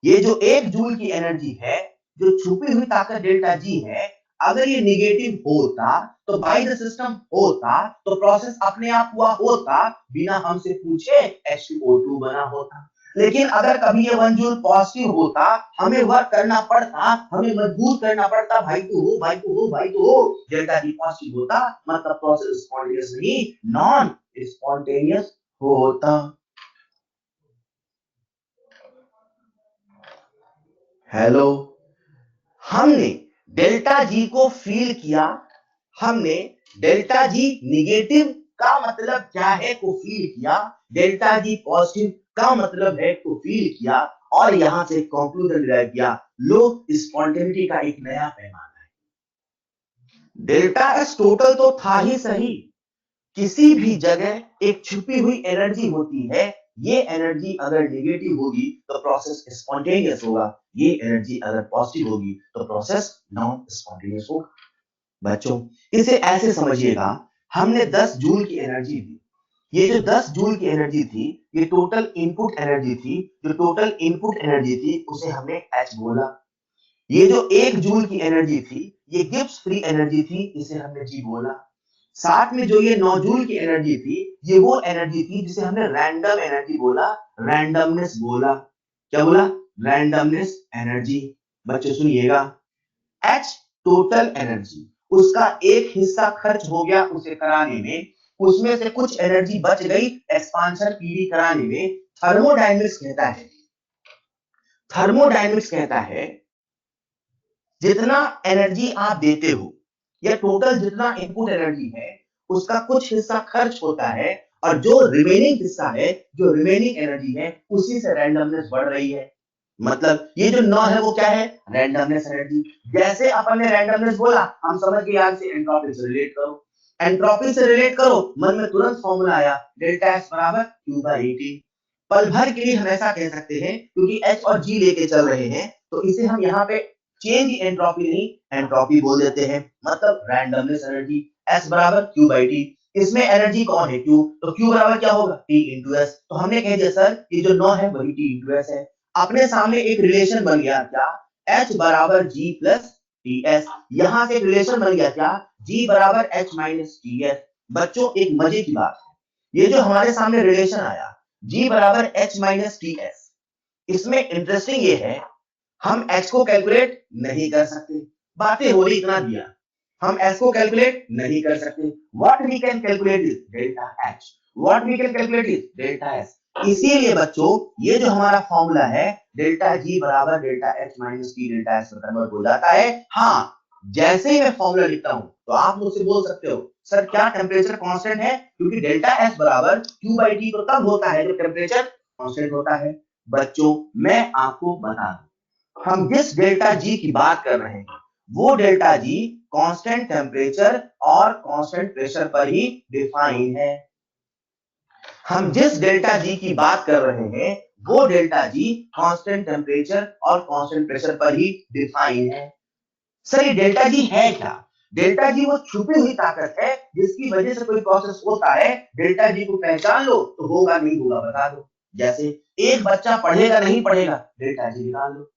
ये जो 1 जूल की एनर्जी है, जो छुपी हुई ताकत डेल्टा जी है, अगर ये निगेटिव होता तो बाय द सिस्टम होता तो प्रोसेस अपने आप हुआ होता, बिना हमसे पूछे H2O2 बना होता। लेकिन अगर कभी ये 1 जूल पॉजिटिव होता, हमें वर्क करना पड़ता, हमें मजबूर करना पड़ता, भाई तू हो, भाई तू हो, भाई तू हो, डेल्टा जी पॉजिटिव होता, मतलब प्रोसेस स्पॉन्टेनियस नहीं, नॉन स्पॉन्टेनियस होता। हेलो, हमने डेल्टा जी को फील किया, हमने डेल्टा जी निगेटिव का मतलब क्या है को फील किया, डेल्टा जी पॉजिटिव का मतलब है को फील किया, और यहां से कंक्लूजन डिराइव किया, लो स्पॉन्टेनिटी का एक नया पैमाना है। डेल्टा एस टोटल तो था ही सही, किसी भी जगह एक छुपी हुई एनर्जी होती है, ये एनर्जी अगर नेगेटिव होगी तो प्रोसेस स्पॉन्टेनियस होगा, ये एनर्जी अगर पॉजिटिव होगी तो प्रोसेस नॉन स्पॉन्टेनियस होगा। बच्चों इसे ऐसे समझिएगा, हमने 10 जूल की एनर्जी दी, ये जो 10 जूल की एनर्जी थी, ये टोटल इनपुट एनर्जी थी, जो टोटल इनपुट एनर्जी थी उसे हमने H बोला। ये जो 1 जूल की एनर्जी थी, ये गिब्स फ्री एनर्जी थी, इसे हमने G बोला। साथ में जो ये 9 जूल की एनर्जी थी, ये वो एनर्जी थी जिसे हमने रैंडम एनर्जी बोला, रैंडमनेस बोला। क्या बोला? Randomness energy. बच्चों सुनिएगा, H टोटल एनर्जी, उसका एक हिस्सा खर्च हो गया उसे कराने में, उसमें से कुछ एनर्जी बच गई एक्सपांशन पीडी कराने में। थर्मोडायनेमिक्स कहता है जितना एनर्जी आप देते हो या टोटल जितना इनपुट एनर्जी है, उसका कुछ हिस्सा खर्च होता है, और जो रिमेनिंग हिस्सा है, जो रिमेनिंग एनर्जी है, उसी से रैंडमनेस बढ़ रही है। मतलब ये जो 9 है वो क्या है? Randomness energy. जैसे अपन ने रैंडमनेस बोला, हम समझ गए यार से एंट्रोपी से रिलेट करो, एंट्रोपी से रिलेट करो, मन में तुरंत फॉर्मूला आया, डेल्टा एस बराबर Q/ET। पल भर के लिए हम ऐसा कह सकते हैं, क्योंकि H और G लेके चल रहे हैं, तो इसे हम यहाँ पे चेंज एंट्रोपी नहीं, एंट्रोपी बोल देते हैं, मतलब रैंडमनेस एनर्जी। S बराबर Q/T, इसमें एनर्जी कौन है? Q, तो Q बराबर क्या होगा? T into S। तो हमने कह दिया सर ये जो 9 है वही T into S है। अपने सामने एक रिलेशन बन गया, क्या? H बराबर G प्लस TS। यहां से एक रिलेशन बन गया, क्या? G बराबर H माइनस TS। बच्चों एक मजे की बात है, ये जो हमारे सामने रिलेशन आया G बराबर H माइनस TS, इसमें इंटरेस्टिंग ये है, हम H को कैलकुलेट नहीं कर सकते, बातें हो रही इतना दिया, हम S को कैलकुलेट नहीं कर सकते। What we can calculate is delta H, what we can calculate is delta S। इसीलिए बच्चों ये जो हमारा फॉर्मूला है डेल्टा G बराबर delta H minus T delta S में कन्वर्ट हो जाता है। हाँ, जैसे ही मैं फॉर्मूला लिखता हूं तो आप मुझसे बोल सकते हो सर क्या टेम्परेचर कांस्टेंट है? क्योंकि डेल्टा S बराबर Q/T तो तब होता है जब टेम्परेचर कांस्टेंट होता है। बच्चों मैं आपको बता दूं, हम जिस डेल्टा जी की बात कर रहे हैं वो डेल्टा जी कांस्टेंट टेम्परेचर और कांस्टेंट प्रेशर पर ही डिफाइन है। हम जिस डेल्टा जी की बात कर रहे हैं वो डेल्टा जी कांस्टेंट टेम्परेचर और कांस्टेंट प्रेशर पर ही डिफाइन है। सर ये डेल्टा जी है क्या? डेल्टा जी वो छुपी हुई ताकत है जिसकी वजह से कोई प्रोसेस होता है, डेल्टा जी को पहचान लो तो होगा नहीं होगा बता दो। जैसे एक बच्चा पढ़ेगा नहीं पढ़ेगा, डेल्टा जी निकाल लो।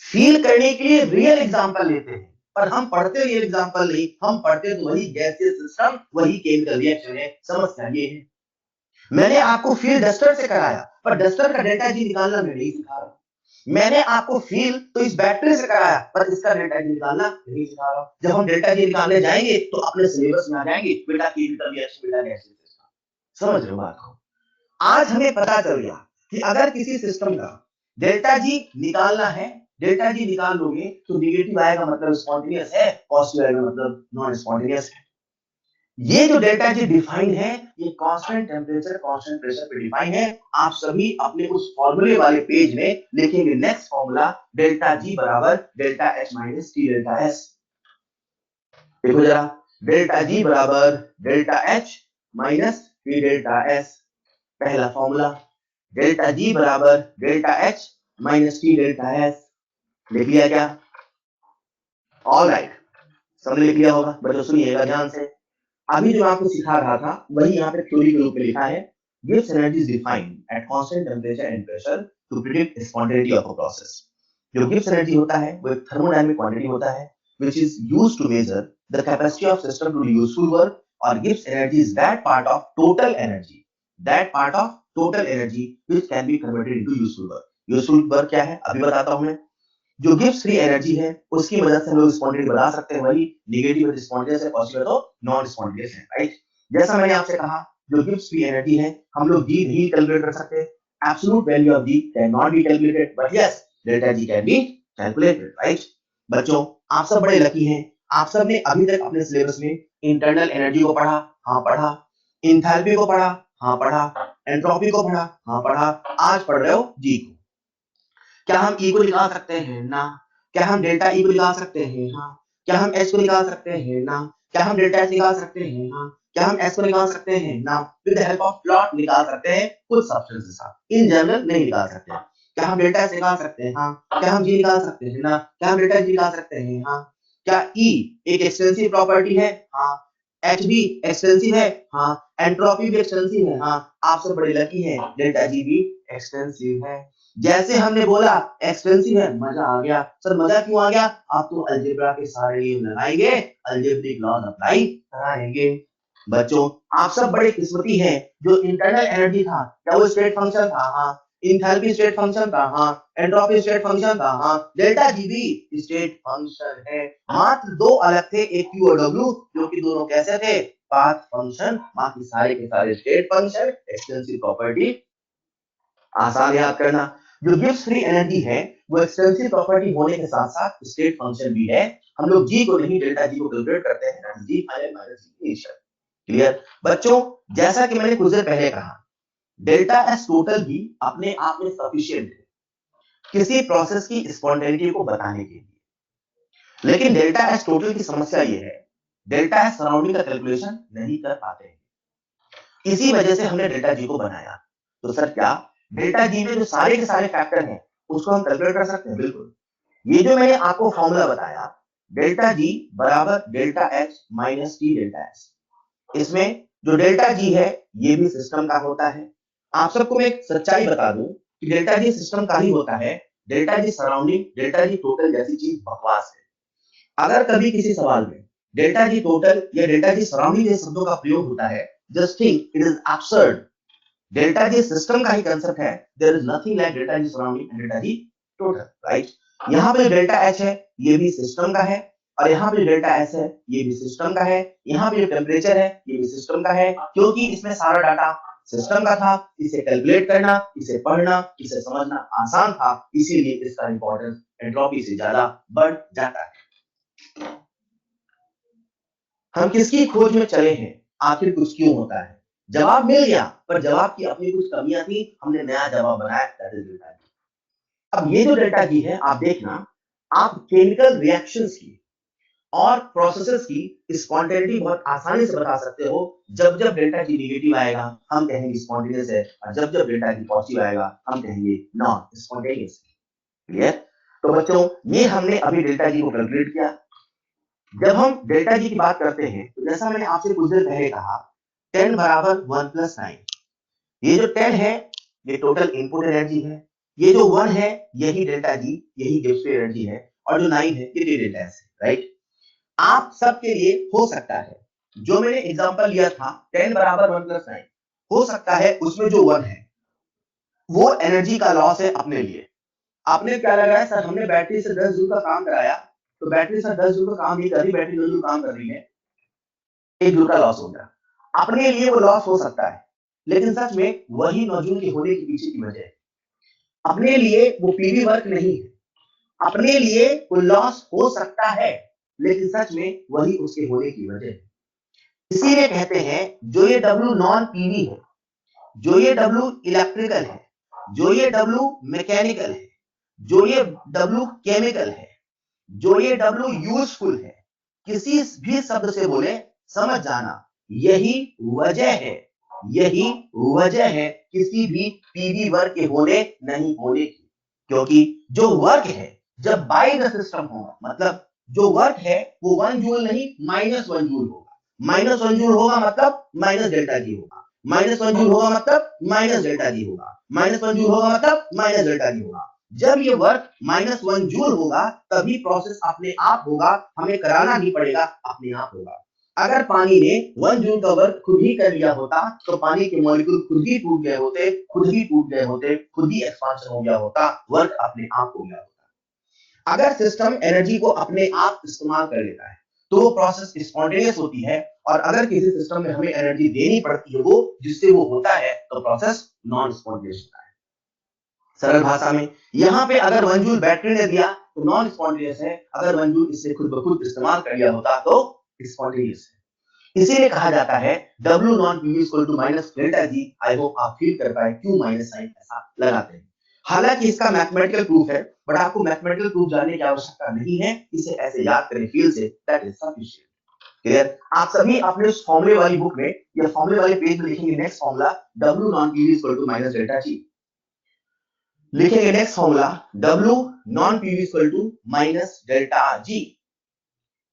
फील करने के लिए रियल एग्जांपल लेते हैं, पर हम पढ़ते रियल एग्जांपल नहीं, हम पढ़ते तो वही गैसीय सिस्टम, वही केमिकल रिएक्शन है। समस्या ये है, मैंने आपको फील डस्टर से कराया, पर डस्टर का डेल्टा जी निकालना मैं नहीं सिखा रहा। मैंने आपको फील तो इस बैटरी से कराया, पर इसका डेल्टा जी निकालना नहीं सिखा रहा। जब हम डेल्टा जी निकालने जाएंगे तो अपने सिलेबस में आ जाएंगे, बेटा केमिकल रिएक्शन, बेटा गैसीय सिस्टम। समझ रहे हो बात को? आज हमें पता चल गया कि अगर किसी सिस्टम का डेल्टा जी निकालना है, डेल्टा जी निकाल लोगे तो नेगेटिव आएगा मतलब स्पॉन्टेनियस है, पॉजिटिव आएगा मतलब नॉन स्पॉन्टेनियस है। ये जो डेल्टा जी डिफाइन है, ये कांस्टेंट टेम्परेचर कांस्टेंट प्रेशर पे डिफाइन है। आप सभी अपने उस फॉर्मूले वाले पेज में लिखेंगे नेक्स्ट फॉर्मूला, डेल्टा जी बराबर delta H minus T delta S. देखो जरा, डेल्टा जी बराबर delta H minus T delta S, पहला फॉर्मूला। डेल्टा जी बराबर delta H minus T delta S, लिख लिया क्या? ऑलराइट, सबने लिख लिया होगा। बच्चों सुनिएगा ध्यान से, अभी जो आपको सिखा रहा था वही यहाँ पे थ्योरी के रूप में लिखा है। Gibbs energy is defined at constant temperature and pressure to predict spontaneity of a process. जो Gibbs energy होता है वो एक thermodynamic quantity होता है which is used to measure the capacity of system to do useful work, और Gibbs energy is that part of total energy, that part of total energy which can be converted into useful work. Useful work क्या है अभी बताता हूँ मैं। जो गिब्स फ्री एनर्जी है उसकी मदद से हम लोग स्पॉन्टेनियस बता सकते हैं, वही नेगेटिव है स्पॉन्टेनियस है, पॉजिटिव है तो नॉन स्पॉन्टेनियस है, राइट। जैसा मैंने आपसे कहा, जो गिब्स फ्री एनर्जी है हम लोग जी नहीं कैलकुलेट कर सकते, absolute value of G can not be calculated, but yes delta G can be calculated, right. बच्चों आप सब बड़े लकी हैं, आप सब ने अभी तक अपने सिलेबस में इंटरनल एनर्जी को पढ़ा, हाँ पढ़ा, इंथैल्पी को पढ़ा, हाँ पढ़ा, एंट्रोपी को पढ़ा, हाँ पढ़ा, आज पढ़ रहे हो जी को। क्या हम ई को निकाल सकते हैं? ना। क्या हम डेल्टा ई को निकाल सकते हैं? हाँ। क्या हम एच को निकाल सकते हैं? ना। क्या हम डेल्टा एच निकाल सकते हैं? हाँ। क्या हम एस को निकाल सकते हैं? ना। With the help of plot निकाल सकते हैं कुछ सब्सटेंस के साथ, इन जनरल नहीं निकाल सकते। क्या हम डेल्टा एच निकाल सकते हैं? हाँ। क्या हम जी निकाल सकते हैं? ना। क्या हम डेल्टा जी निकाल सकते हैं? हाँ। क्या ई एक एक्सटेंसिव प्रॉपर्टी है? हाँ। एच भी एक्सटेंसिव है? हाँ। एंट्रोपी भी एक्सटेंसिव है? हाँ। आप सब बड़े लकी हैं, डेल्टा जी भी एक्सटेंसिव है। जैसे हमने बोला एक्सपेंसिव है, मजा आ गया। सर मजा क्यों आ गया? आप तो अलजेब्रा के सारे नियम लगाएंगे, अलजेब्रिक लॉज अप्लाई कराएंगे। बच्चों आप सब बड़े किस्मती हैं, जो इंटरनल एनर्जी था क्या वो स्टेट फंक्शन था? हाँ। इंथैल्पी स्टेट फंक्शन था? हाँ। एंट्रोपी स्टेट फंक्शन था? हाँ। डेल्टा जी भी स्टेट फंक्शन है। मात्र दो अलग थे, एक क्यू और डब्ल्यू, जो कि दोनों कैसे थे? Path function. बाकी सारे के सारे स्टेट फंक्शन, एक्सटेंसिव प्रॉपर्टी, आसान याद करना। जो गिब्स फ्री एनर्जी है वो एक्सटेंसिव प्रॉपर्टी होने के साथ साथ स्टेट फंक्शन भी है। हम लोग जी को नहीं डेल्टा जी को कैलकुलेट करते हैं, जी फाइनल माइनस जी इनिशियल। क्लियर बच्चों? जैसा कि मैंने कुछ देर पहले कहा, डेल्टा एस टोटल भी अपने आप में सफिशिएंट है किसी प्रोसेस की स्पॉन्टेनिटी को बताने के लिए, लेकिन डेल्टा एस टोटल की समस्या ये है, डेल्टा एस सराउंडिंग का कैलकुलेशन नहीं कर पाते हैं। इसी वजह से हमने डेल्टा जी को बनाया। तो सर क्या डेल्टा जी में जो सारे के सारे फैक्टर हैं उसको हम कैलकुलेट कर सकते हैं? बिल्कुल। ये जो मैंने आपको फॉर्मूला बताया, डेल्टा जी बराबर delta H minus T delta S, इसमें जो डेल्टा जी है ये भी सिस्टम का होता है। आप सबको मैं एक सच्चाई बता दूं कि डेल्टा जी सिस्टम का ही होता है, delta G surrounding, delta G total जैसी चीज बकवास है। अगर कभी किसी सवाल में डेल्टा जी टोटल या डेल्टा जी सराउंडिंग जैसे शब्दों का प्रयोग होता है, just think it is absurd. Delta G system का ही कंसेप्ट है, there is nothing like delta G surrounding and delta G total, right. यहाँ पे डेल्टा एच है ये भी सिस्टम का है, और यहाँ पे डेल्टा एस है ये भी सिस्टम का है, यहाँ पे जो टेम्परेचर है ये भी सिस्टम का है, क्योंकि इसमें सारा डाटा सिस्टम का था। इसे कैलकुलेट करना, इसे पढ़ना, इसे समझना आसान था, इसीलिए इसका इंपॉर्टेंस एंट्रोपी से ज्यादा बढ़ जाता है। हम किसकी खोज में चले हैं? आखिर कुछ क्यों होता है? जवाब मिल गया, पर जवाब की अपनी कुछ कमियां थी, हमने नया जवाब बनाया, दैट इज डेल्टा जी। अब ये जो डेल्टा जी है आप देखना, आप केमिकल रिएक्शंस की और प्रोसेसेस की स्पॉन्टेनिटी बहुत आसानी से बता सकते हो। जब जब डेल्टा जी नेगेटिव आएगा हम कहेंगे स्पॉन्टेनियस है, और जब जब डेल्टा जी पॉजिटिव आएगा हम कहेंगे नॉन स्पॉन्टेनियस। क्लियर? तो बच्चों ये हमने अभी डेल्टा जी को कैलकुलेट किया। जब हम डेल्टा जी की बात करते हैं तो जैसा मैंने आपसे कुछ देर पहले कहा, 10 बराबर 1 + 9, ये जो 10 है ये टोटल इनपुट एनर्जी है, ये जो 1 है यही डेल्टा जी, यही गिब्स एनर्जी है, और जो 9 है ये डेल्टा एस है, राइट। आप सबके लिए हो सकता है जो मैंने एग्जांपल लिया था 10 बराबर 1 प्लस 9, हो सकता है उसमें जो 1 है वो एनर्जी का लॉस है अपने लिए। आपने क्या लगाया सर, हमने बैटरी से 10 जूल का काम कराया, तो बैटरी से 10 जूल का काम नहीं कर रही, बैटरी 9 जूल काम कर रही है, 1 जूल का लॉस हो गया। अपने लिए वो लॉस हो सकता है, लेकिन सच में वही 9 जूल के होने के पीछे की वजह है। अपने लिए वो पीवी वर्क नहीं है, अपने लिए वो लॉस हो सकता है, लेकिन सच में वही उसके होने की वजह है। इसीलिए कहते हैं जो ये W नॉन पीवी है, जो ये W इलेक्ट्रिकल है, जो ये W मैकेनिकल है, जो ये W केमिकल है, जो ये W यूजफुल है, किसी भी शब्द से बोले समझ जाना, यही वजह है, यही वजह है किसी भी पीवी वर्क के होने नहीं होने की। क्योंकि जो वर्क है जब बाय द सिस्टम होगा, मतलब जो वर्क है वो 1 जूल नहीं -1 जूल होगा, -1 जूल होगा मतलब माइनस डेल्टा जी होगा, -1 जूल होगा मतलब माइनस डेल्टा जी होगा, -1 जूल होगा मतलब माइनस डेल्टा जी होगा। जब ये वर्क -1 जूल होगा तभी प्रोसेस अपने आप होगा, हमें कराना नहीं पड़ेगा, अपने आप होगा। अगर पानी ने 1 जूल का वर्क खुद ही कर लिया होता तो पानी के मॉलिक्यूल खुद ही टूट गए होते, खुद ही टूट गए होते, खुद ही एक्सपांशन हो गया होता, वर्क अपने आप हो गया होता। अगर सिस्टम एनर्जी को अपने आप इस्तेमाल कर लेता है तो वो प्रोसेस स्पॉन्टेनियस होती है, और अगर किसी सिस्टम में हमें एनर्जी देनी पड़ती है वो जिससे वो होता है तो प्रोसेस नॉन स्पॉन्टेनियस होता है। सरल भाषा में यहाँ पे अगर 1 जूल बैटरी ने दिया तो नॉन स्पॉन्टेनियस है, अगर 1 जूल इससे खुद ब खुद इस्तेमाल कर लिया होता तो स्पॉन्टेनियस है। इसीलिए कहा जाता है W non PV equal to minus delta G. I hope आप फील कर पाए क्यों माइनस साइन ऐसा लगाते हैं। हालांकि इसका मैथमेटिकल प्रूफ है, बट आपको मैथमेटिकल प्रूफ जानने की आवश्यकता नहीं है, इसे ऐसे याद करें फील से, दैट इज सफिशिएंट। क्लियर। आप सभी अपने उस फॉर्मूले वाली बुक में या फॉर्मूले वाले पेज में लिखेंगे next formula W non PV equal to minus delta G, लिखेंगे next formula W non PV equal to minus delta G,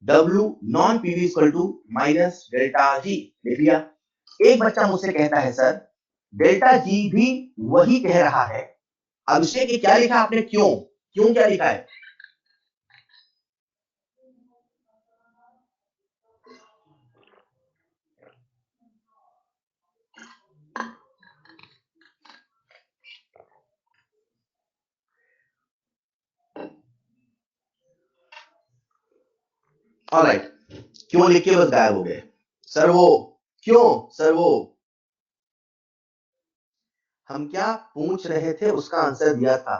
W non PV equal to minus delta G, लिख लिया। एक बच्चा मुझसे कहता है सर डेल्टा जी भी वही कह रहा है, अभिषेक ये क्या लिखा आपने, क्यों क्यों क्या लिखा है? ऑलराइट, क्यों लिख के बस गायब हो गए सर, वो क्यों सर, वो हम क्या पूछ रहे थे उसका आंसर दिया था।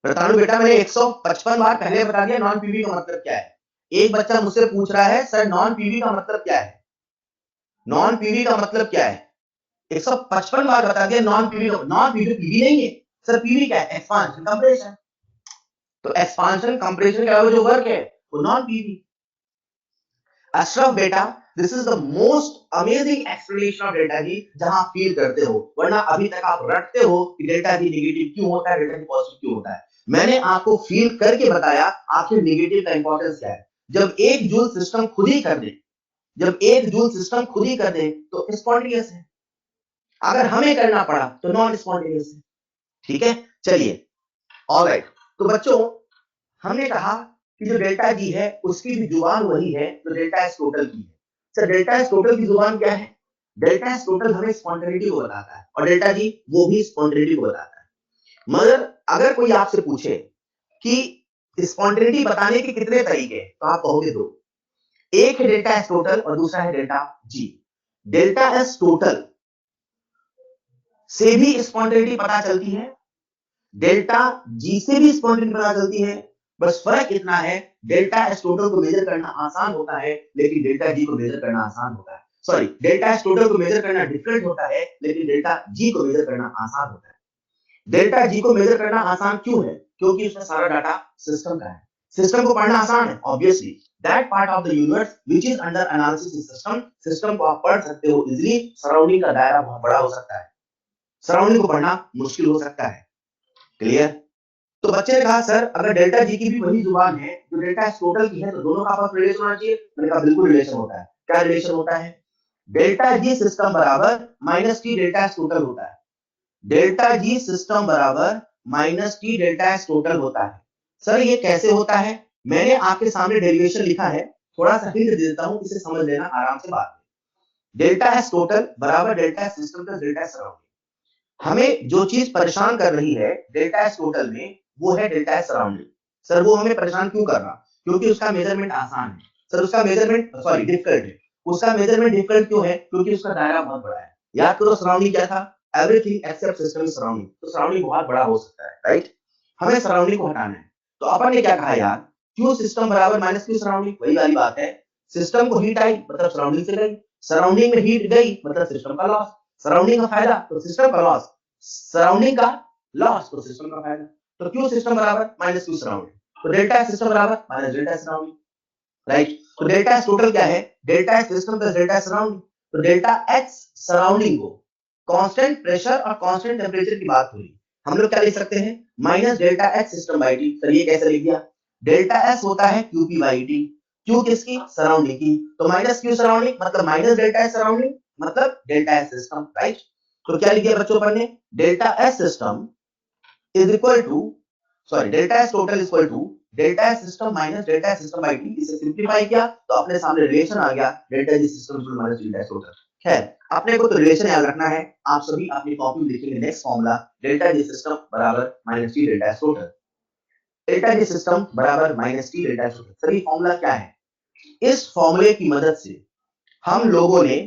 रतानु बेटा मैंने 155 बार पहले बता दिया नॉन पीवी का मतलब क्या है। एक बच्चा मुझसे पूछ रहा है सर नॉन पीवी का मतलब क्या है, नॉन पीवी का मतलब क्या है, 155 बार बता दिया non PV. Non PV PV नहीं है सर, पीवी क्या है, एक्सपांशन कंप्रेशन। तो एक्सपांशन कंप्रेशन के अलावा जो वर्क है वो नॉन पीवी। अशरफ बेटा this is the most amazing explanation of delta G, जहां आप फील करते हो, वरना अभी तक आप रटते हो कि डेल्टा जी नेगेटिव क्यों होता है, डेल्टा जी पॉजिटिव क्यों होता है। मैंने आपको फील करके बताया आखिर नेगेटिव का इंपॉर्टेंस क्या है। जब 1 जूल सिस्टम खुद ही कर दे, जब 1 जूल सिस्टम खुद ही कर दे तो स्पॉन्टेनियस है, अगर हमें करना पड़ा तो नॉन स्पॉन्टेनियस है। ठीक है, चलिए ऑलराइट। तो बच्चों हमने कहा कि जो डेल्टा जी है उसकी भी जुबान वही है जो डेल्टा एस टोटल की है। सर डेल्टा एस टोटल की जुबान क्या है? डेल्टा एस टोटल हमें स्पॉन्टेनिटी को बताता है और डेल्टा जी वो भी स्पॉन्टेनिटी को बताता है। मगर अगर कोई आपसे पूछे कि स्पॉन्टेनिटी बताने के कितने तरीके तो आप कहोगे दो, एक है डेल्टा एस टोटल और दूसरा है डेल्टा जी। डेल्टा एस टोटल से भी स्पॉन्टेनिटी पता चलती है, डेल्टा जी से भी स्पॉन्टेनिटी पता चलती है, बस फर्क इतना है डेल्टा एस टोटल को मेजर करना आसान होता है लेकिन डेल्टा जी को मेजर करना आसान होता है। सॉरी, डेल्टा एस टोटल को मेजर करना डिफिकल्ट होता है लेकिन डेल्टा जी को मेजर करना आसान होता है। डेल्टा जी को मेजर करना आसान क्यों है? क्योंकि उसमें सारा डाटा सिस्टम का है, सिस्टम को पढ़ना आसान है, obviously that part of the universe which is under analysis is system. System को आप पढ़ सकते हो इजीली, सराउंडिंग का दायरा बहुत बड़ा हो सकता है, सराउंडिंग को पढ़ना मुश्किल हो सकता है। क्लियर। तो बच्चे ने कहा सर अगर डेल्टा जी की भी वही जुबान है जो डेल्टा एस टोटल की है तो दोनों का आपस में रिलेशन होना चाहिए। मैंने कहा बिल्कुल रिलेशन होता है। क्या रिलेशन होता है? डेल्टा जी सिस्टम बराबर minus T delta S total होता है। डेल्टा जी सिस्टम बराबर minus T delta S total होता है। सर ये कैसे होता है? मैंने आपके सामने डेरिवेशन लिखा है, थोड़ा सा हिंट दे देता हूं, इसे समझ लेना आराम से बाद में। डेल्टा एस टोटल बराबर delta S system plus delta S surrounding. हमें जो चीज परेशान कर रही है डेल्टा एस टोटल में, वो है डेल्टा एस सराउंडिंग। सर वो हमें परेशान क्यों कर रहा? क्योंकि उसका मेजरमेंट आसान है। सर उसका मेजरमेंट सॉरी डिफिकल्ट है। उसका मेजरमेंट डिफिकल्ट क्यों है? क्योंकि उसका दायरा बहुत बड़ा है। याद करो सराउंडिंग क्या था? Everything except system is surrounding. तो सराउंडिंग बहुत बड़ा हो सकता है, राइट? हमें सराउंडिंग को हटाना है। तो अपन ने क्या कहा यार, क्यू सिस्टम बराबर माइनस क्यू सराउंडिंग। वही वाली बात है, सिस्टम को हीट आई मतलब सराउंडिंग से गई, सराउंडिंग में हीट गई मतलब सिस्टम का लॉस, सराउंडिंग का फायदा तो सिस्टम का लॉस, सराउंडिंग का लॉस तो सिस्टम का फायदा। तो क्यू सिस्टम बराबर माइनस क्यू सराउंडिंग, तो डेल्टा सिस्टम बराबर माइनस डेल्टा सराउंडिंग, राइट? तो डेल्टा एस टोटल क्या है? Delta S system plus delta surrounding. तो डेल्टा एच सराउंडिंग को कांस्टेंट प्रेशर और कांस्टेंट टेंपरेचर की बात हो रही, हम लोग क्या लिख सकते हैं? Minus delta H system by T. Sir ये कैसे लिख दिया? डेल्टा एस होता है क्यूपी बाई टी, क्यू किसकी? सराउंडिंग की, तो माइनस क्यू सराउंडिंग मतलब माइनस डेल्टा एस सराउंडिंग मतलब डेल्टा एस सिस्टम, राइट? तो क्या लिख दिया बच्चों अपन ने? Delta S system is equal to sorry delta S total is equal to delta S system minus delta S system by T. इसे सिंपलीफाई किया तो अपने सामने रिलेशन आ गया delta G system minus delta S total. खैर अपने को तो रिलेशन याद रखना है, आप सभी अपनी कॉपी में लिखेंगे next formula delta G system बराबर minus T delta S total. Delta G system बराबर minus T delta S total. Sir ये फॉर्मूला क्या है? इस फॉर्मूले की मदद से हम लोगों ने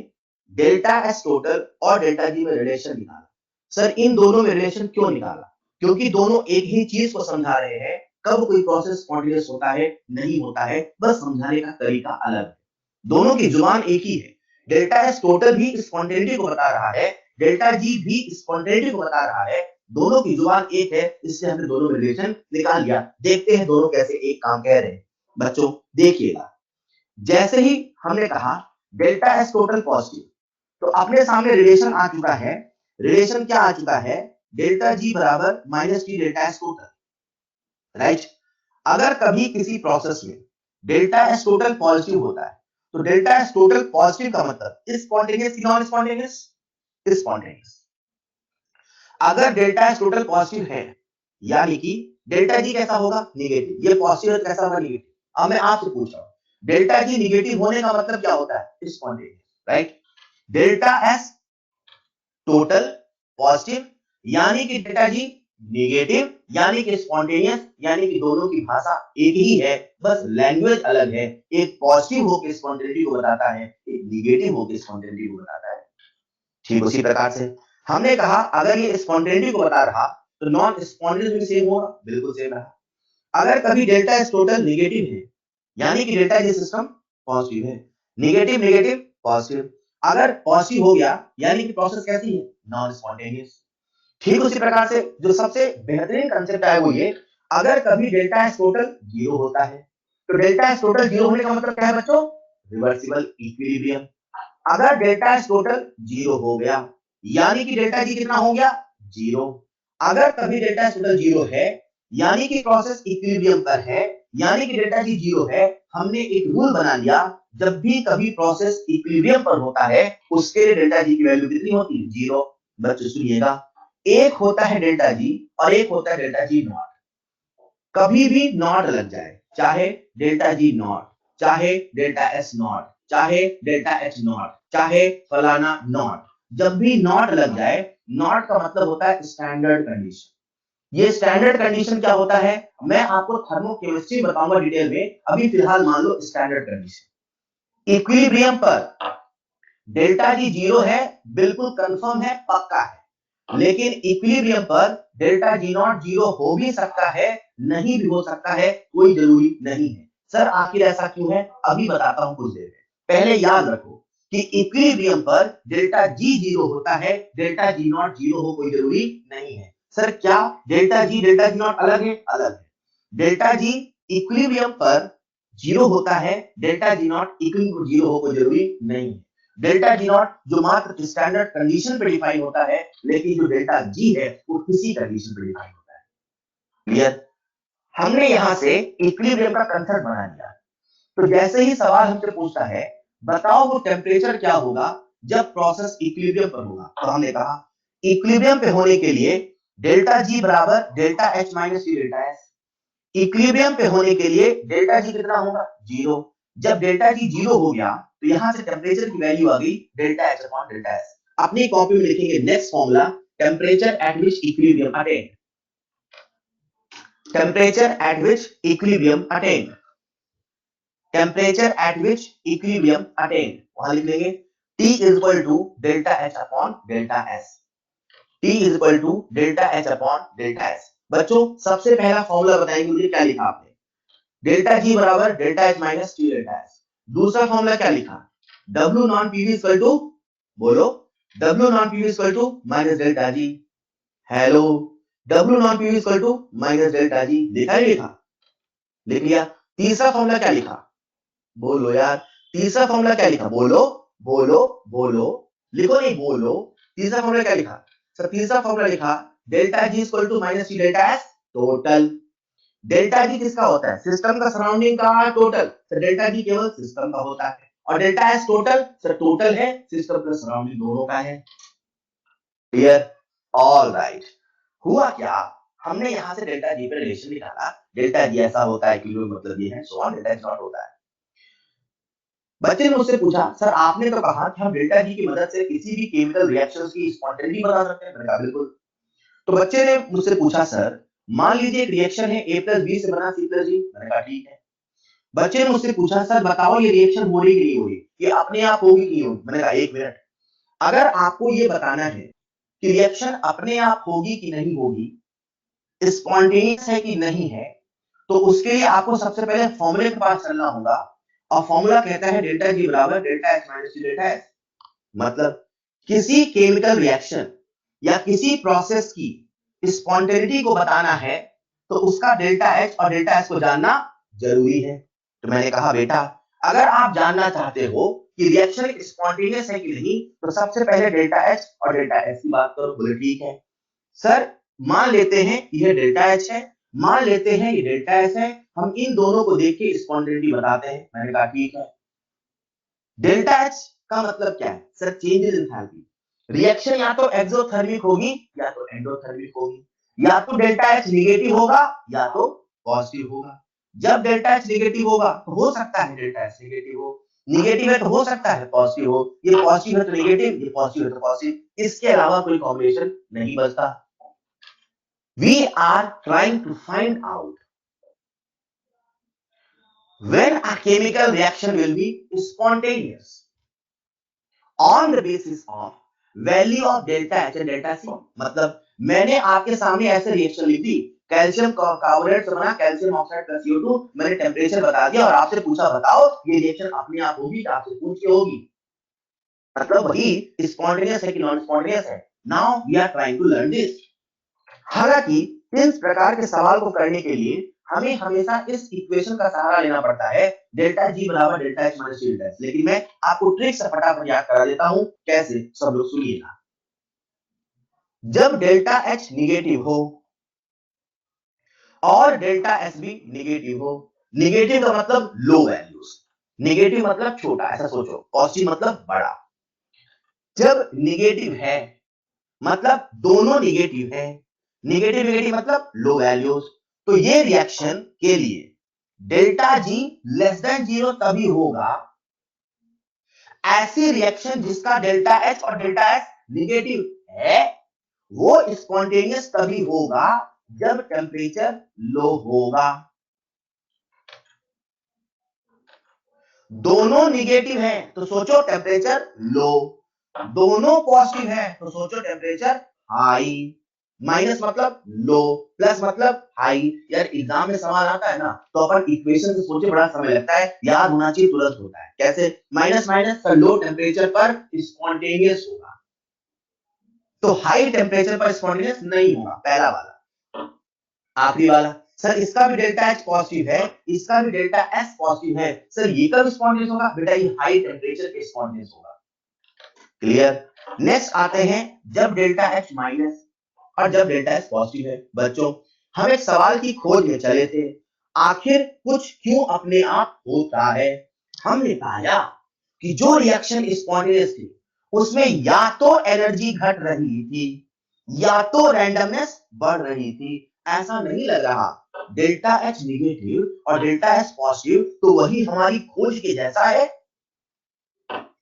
डेल्टा एस टोटल और डेल्टा जी में रिलेशन निकाला। सर इन दोनों में रिलेशन क्यों निकाला? क्योंकि दोनों एक ही चीज को समझा रहे हैं, कब कोई प्रोसेस स्पॉन्टेनियस होता है नहीं होता है, बस समझाने का तरीका अलग है। दोनों की जुबान एक ही है। डेल्टा एस टोटल भी स्पॉन्टेनिटी को बता रहा है, डेल्टा जी भी स्पॉन्टेनिटी को बता रहा है, दोनों की जुबान एक है, इसलिए हमने दोनों में रिलेशन निकाल लिया। देखते हैं दोनों कैसे एक काम कह रहे हैं। बच्चों देखिएगा, जैसे ही हमने कहा डेल्टा एस टोटल पॉजिटिव, तो अपने सामने रिलेशन आ चुका है। रिलेशन क्या आ चुका है? डेल्टा जी बराबर minus T delta S total, right? अगर कभी किसी प्रोसेस में डेल्टा एस टोटल पॉजिटिव होता है, तो डेल्टा एस टोटल पॉजिटिव का मतलब स्पॉन्टेनियस की नॉन स्पॉन्टेनियस? स्पॉन्टेनियस। अगर डेल्टा एस टोटल पॉजिटिव है, यानी कि डेल्टा जी कैसा होगा? निगेटिव। ये पॉजिटिव कैसा होगा? निगेटिव। अब मैं आपसे पूछ रहा हूं, डेल्टा जी निगेटिव होने का मतलब क्या होता है? Spontaneous, right? Delta S total positive यानी कि डेल्टा जी नेगेटिव यानी कि स्पॉन्टेनियस, यानी कि दोनों की भाषा एक ही है, बस लैंग्वेज अलग है। एक पॉजिटिव होकर स्पॉन्टेनिटी को बताता है, एक नेगेटिव होकर स्पॉन्टेनिटी को बताता है। ठीक उसी प्रकार से हमने कहा अगर ये स्पॉन्टेनिटी को बता रहा तो नॉन स्पॉन्टेनियस भी सेम होगा, बिल्कुल सेम रहा। अगर कभी डेल्टा एस टोटल नेगेटिव है, यानी कि डेल्टा जी सिस्टम पॉजिटिव है, नेगेटिव नेगेटिव पॉजिटिव। अगर पॉजिटिव हो गया यानी कि प्रोसेस कैसी है? Non spontaneous. ठीक उसी प्रकार से जो सबसे बेहतरीन कंसेप्ट है वो ये, अगर कभी डेल्टा एस टोटल जीरो होता है, तो डेल्टा एस टोटल जीरो होने का मतलब क्या है बच्चों? Reversible equilibrium. अगर डेल्टा एस टोटल जीरो हो गया यानी कि डेल्टा जी कितना हो गया? जीरो। अगर कभी डेल्टा एस टोटल जीरो है यानी कि प्रोसेस इक्विलिब्रियम पर है, यानी कि डेल्टा जी जीरो है। हमने एक रूल बना लिया, जब भी कभी प्रोसेस इक्विलिब्रियम पर होता है उसके लिए डेल्टा जी की वैल्यू कितनी होती है? जीरो। बच्चों सुनिएगा, एक होता है डेल्टा जी और एक होता है डेल्टा जी नॉट। कभी भी नॉट लग जाए, चाहे डेल्टा जी नॉट, चाहे डेल्टा एस नॉट, चाहे डेल्टा एच नॉट, चाहे फलाना नॉट, जब भी नॉट लग जाए, नॉट का मतलब होता है स्टैंडर्ड कंडीशन। ये स्टैंडर्ड कंडीशन क्या होता है मैं आपको थर्मोकेमिस्ट्री बताऊंगा डिटेल में, अभी फिलहाल मान लो स्टैंडर्ड कंडीशन। इक्विलिब्रियम पर डेल्टा जी जीरो है, बिल्कुल कंफर्म है, पक्का है। लेकिन इक्विलिब्रियम पर डेल्टा जी नॉट जीरो हो भी सकता है, नहीं भी हो सकता है, कोई जरूरी नहीं है। सर आखिर ऐसा क्यों है? अभी बताता हूं कुछ देर में। पहले याद रखो कि इक्विलिब्रियम पर डेल्टा जी जीरो होता है, डेल्टा जी नॉट जीरो हो कोई जरूरी नहीं है। सर क्या डेल्टा जी नॉट अलग है? अलग है। डेल्टा जी इक्विलिब्रियम पर जीरो होता है, delta G not equilibrium zero हो कोई जरूरी नहीं है। डेल्टा जी नॉट जो मात्र स्टैंडर्ड कंडीशन पे डिफाइन होता है, लेकिन जो डेल्टा जी है वो किसी कंडीशन पे डिफाइन होता है। क्लियर? हमने यहां से इक्विलिब्रियम का कंसेप्ट बना लिया। तो जैसे ही सवाल हमसे पूछता है बताओ वो टेम्परेचर क्या होगा जब प्रोसेस इक्विलिब्रियम पर होगा। तो हमने कहा इक्विलिब्रियम पे होने के लिए डेल्टा जी बराबर delta H minus T delta S. Equilibrium पे होने के लिए डेल्टा जी कितना होगा? 0। जब डेल्टा जी 0 हो गया तो यहां से टेम्परेचर की वैल्यू आ गई delta H upon delta S. अपनी कॉपी में लिखेंगे next formula, temperature at which equilibrium attend. Temperature at which equilibrium attend. Temperature at which equilibrium attend, वहां लिख लेंगे T is equal to delta H upon delta S. T is equal to delta H upon delta S. बच्चों सबसे पहला फॉर्मूला बताएंगे मुझे, क्या लिखा आपने? डेल्टा जी बराबर delta H minus T delta S. दूसरा फॉर्मूला क्या लिखा? W non PV equal to, बोलो, W non PV equal to minus delta G. Hello, W non PV equal to minus delta G, लिखा ही लिखा, लिख लिया। तीसरा फॉर्मूला क्या लिखा? बोलो यार, तीसरा फॉर्मूला क्या लिखा? बोलो बोलो बोलो, लिखो नहीं, बोलो। तीसरा फॉर्मूला क्या लिखा? सर तीसरा फॉर्मूला लिखा delta G equal to minus T delta S total. Delta G किसका होता है? सिस्टम का सराउंडिंग का टोटल। सर डेल्टा जी केवल सिस्टम का होता है, और delta S total, sir total है सिस्टम प्लस सराउंडिंग दोनों का है। क्लियर? All right. हुआ क्या, हमने यहां से डेल्टा जी पे रिलेशन निकाला, डेल्टा जी ऐसा होता है कि मतलब ये है, so on, delta H not होता है। बच्चे ने मुझसे पूछा सर आपने तो कहा कि हम डेल्टा जी की मदद से किसी भी केमिकल रिएक्शंस की स्पॉन्टेनिटी बता सकते हैं। मैंने कहा बिल्कुल। तो बच्चे ने मुझसे पूछा सर मान लीजिए एक रिएक्शन है A प्लस बी से बना C प्लस जी। मैंने कहा ठीक है। बच्चे ने मुझसे पूछा सर बताओ ये रिएक्शन हो रही कि नहीं हो रही, ये अपने आप होगी कि नहीं होगी। मैंने कहा एक मिनट, अगर आपको ये बताना है कि रिएक्शन अपने आप होगी कि नहीं होगी, स्पॉन्टेनियस है कि नहीं है, तो उसके लिए आपको सबसे पहले फॉर्मूले के पास चलना होगा, और फॉर्मूला कहता है डेल्टा जी बराबर delta H minus T delta S. मतलब किसी केमिकल रिएक्शन या किसी प्रोसेस की स्पॉन्टेनिटी को बताना है तो उसका डेल्टा एच और डेल्टा एस को जानना जरूरी है। तो मैंने कहा बेटा अगर आप जानना चाहते हो कि रिएक्शन स्पॉन्टेनियस है कि नहीं, तो सबसे पहले डेल्टा एच और डेल्टा एस की बात करो। बोले ठीक है सर, मान लेते हैं यह डेल्टा एच है, मान लेते हैं ये डेल्टा एस है, हम इन दोनों को देख के स्पॉन्टेनिटी बताते हैं। मैंने कहा ठीक है। डेल्टा एच का मतलब क्या है? Sir changes in enthalpy. Reaction या तो एक्सोथर्मिक होगी या तो एंडोथर्मिक होगी, या तो डेल्टा एच नेगेटिव होगा या तो पॉजिटिव होगा। जब डेल्टा एच नेगेटिव होगा तो हो सकता है डेल्टा एच नेगेटिव हो, नेगेटिव है तो हो सकता है पॉजिटिव हो, ये पॉजिटिव है तो नेगेटिव, ये पॉजिटिव है तो पॉजिटिव, इसके अलावा कोई कॉम्बिनेशन नहीं बचता। We are trying to find out when a chemical reaction will be spontaneous on the basis of value of delta H and delta C। मतलब मैंने आपके सामने ऐसे रिएक्शन लिख दी, कैल्शियम कार्बोनेट से बना कैल्शियम ऑक्साइड प्लस CO2, मैंने टेम्परेचर बता दिया और आपसे पूछा बताओ ये रिएक्शन अपने आप होगी या आपसे पूछ के होगी। मतलब वही स्पॉन्टेनियस है कि नॉन स्पॉन्टेनियस है। Now we are trying to learn this. हालांकि इस प्रकार के सवाल को करने के लिए हमें हमेशा इस इक्वेशन का सहारा लेना पड़ता है, डेल्टा जी बराबर delta H minus delta S. लेकिन मैं आपको ट्रिक से फटाफट याद करा देता हूं, कैसे, सब लोग सुनिएगा। जब डेल्टा एच निगेटिव हो और डेल्टा एस भी निगेटिव हो, निगेटिव का मतलब लो वैल्यूज, निगेटिव मतलब छोटा, ऐसा सोचो, पॉजिटिव मतलब बड़ा। जब निगेटिव है मतलब दोनों निगेटिव है, निगेटिव निगेटिव मतलब लो वैल्यूज, तो ये रिएक्शन के लिए डेल्टा जी लेस देन 0 तभी होगा, ऐसी रिएक्शन जिसका डेल्टा एच और डेल्टा एस निगेटिव है वो स्पॉन्टेनियस तभी होगा जब टेम्परेचर लो होगा। दोनों निगेटिव है तो सोचो टेम्परेचर लो, दोनों पॉजिटिव है तो सोचो टेम्परेचर हाई। माइनस मतलब लो, प्लस मतलब हाई। यार एग्जाम में सवाल आता है ना तो अपन इक्वेशन से सोचे बड़ा समय लगता है, याद होना चाहिए, तुरंत होता है। कैसे? माइनस माइनस लो टेम्परेचर पर स्पॉन्टेनियस होगा, तो हाई टेम्परेचर पर स्पॉन्टेनियस नहीं होगा, पहला वाला। आखिरी वाला, सर इसका भी डेल्टा एच पॉजिटिव है, इसका भी डेल्टा एस पॉजिटिव है, सर ये कब स्पॉन्टेनियस होगा? बेटा ये हाई टेम्परेचर पे स्पॉन्टेनियस होगा। क्लियर? नेक्स्ट आते हैं जब डेल्टा एच माइनस और जब डेल्टा एस पॉजिटिव है। बच्चों हम एक सवाल की खोज में चले थे, आखिर कुछ क्यों अपने आप होता है। हमने पाया कि जो रिएक्शन स्पॉन्टेनियस थी उसमें या तो एनर्जी घट रही थी या तो रैंडमनेस बढ़ रही थी। ऐसा नहीं लग रहा डेल्टा एच निगेटिव और डेल्टा एच पॉजिटिव तो वही हमारी खोज के जैसा है।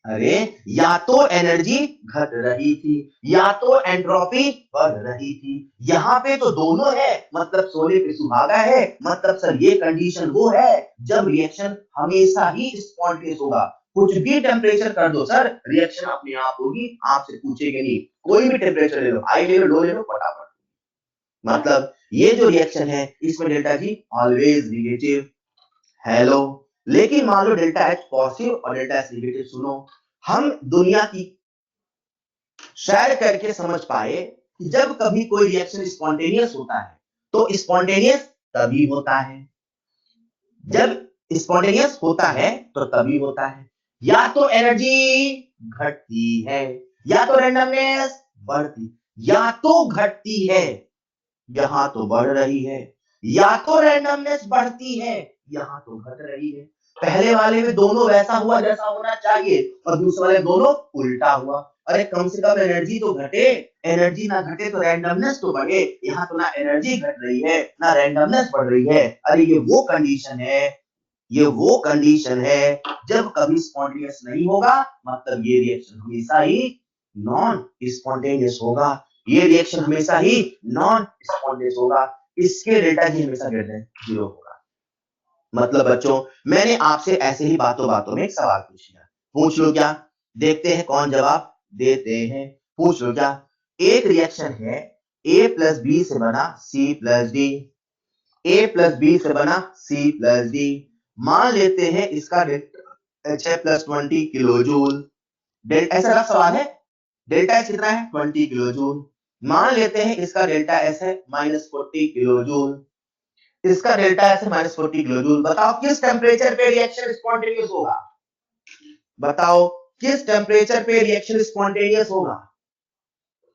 अरे या तो एनर्जी घट रही थी या तो एंट्रोपी बढ़ रही थी, यहाँ पे तो दोनों है, मतलब सोने पे सुहागा है। मतलब सर ये कंडीशन वो है जब रिएक्शन हमेशा ही स्पॉन्टेनियस होगा। कुछ भी टेम्परेचर कर दो सर, रिएक्शन अपने आप होगी, आपसे पूछेंगे नहीं। कोई भी टेम्परेचर ले लो, हाई ले लो, लो ले लो, फटाफट। मतलब ये जो रिएक्शन है इसमें delta G always negative. Hello, लेकिन मान लो डेल्टा एच पॉजिटिव और डेल्टा एच निगेटिव। सुनो, हम दुनिया की शेयर करके समझ पाए कि जब कभी कोई रिएक्शन स्पॉन्टेनियस होता है तो स्पॉन्टेनियस तभी होता है, जब स्पॉन्टेनियस होता है तो तभी होता है या तो एनर्जी घटती है या तो रैंडमनेस बढ़ती, या तो घटती है यहां तो बढ़ रही है, या तो रैंडमनेस बढ़ती है यहां तो घट रही है। पहले वाले में दोनों वैसा हुआ जैसा होना चाहिए और दूसरे वाले दोनों उल्टा हुआ। अरे कम से कम एनर्जी तो घटे, एनर्जी ना घटे तो रैंडमनेस तो बढ़े। यहाँ तो ना एनर्जी घट रही है ना रैंडमनेस बढ़ रही है। अरे ये वो कंडीशन है, ये वो कंडीशन है जब कभी स्पॉन्टेनियस नहीं होगा, मतलब ये रिएक्शन हमेशा ही नॉन स्पॉन्टेनियस होगा। ये रिएक्शन हमेशा ही नॉन स्पॉन्टेनियस होगा। इसके डेल्टा जी हमेशा ग्रेटर देन 0 होगा। मतलब बच्चों मैंने आपसे ऐसे ही बातों बातों में एक सवाल पूछ लिया, पूछ लो क्या, देखते हैं कौन जवाब देते हैं। पूछ लो क्या, एक रिएक्शन है A प्लस बी से बना C plus D, A plus B से बना C प्लस डी। मान लेते हैं इसका H है प्लस 20 किलो जूल। ऐसा रफ सवाल है, डेल्टा एच कितना है 20 किलो जूल। मान लेते हैं इसका डेल्टा एस है -40 किलो जूल, इसका डेल्टा एस है -40 किलो जूल। बताओ किस टेम्परेचर पे रिएक्शन स्पॉन्टेनियस होगा, बताओ किस टेम्परेचर पे रिएक्शन स्पॉन्टेनियस होगा,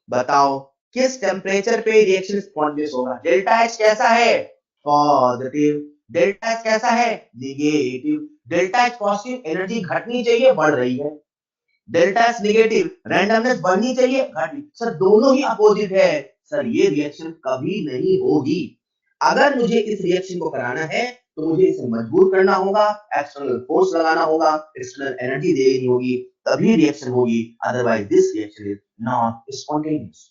बताओ किस टेम्परेचर पे रिएक्शन स्पॉन्टेनियस होगा। डेल्टा एच कैसा है पॉजिटिव, डेल्टा एच कैसा है negative. Delta H positive energy घटनी चाहिए बढ़ रही है, डेल्टा एच निगेटिव रैंडमनेस बढ़नी चाहिए घटी। सर दोनों ही अपोजिट है, सर ये रिएक्शन कभी नहीं होगी। अगर मुझे इस रिएक्शन को कराना है तो मुझे इसे मजबूर करना होगा, एक्सटर्नल फोर्स लगाना होगा, एक्सटर्नल एनर्जी देनी होगी, तभी रिएक्शन होगी। Otherwise this reaction is not spontaneous,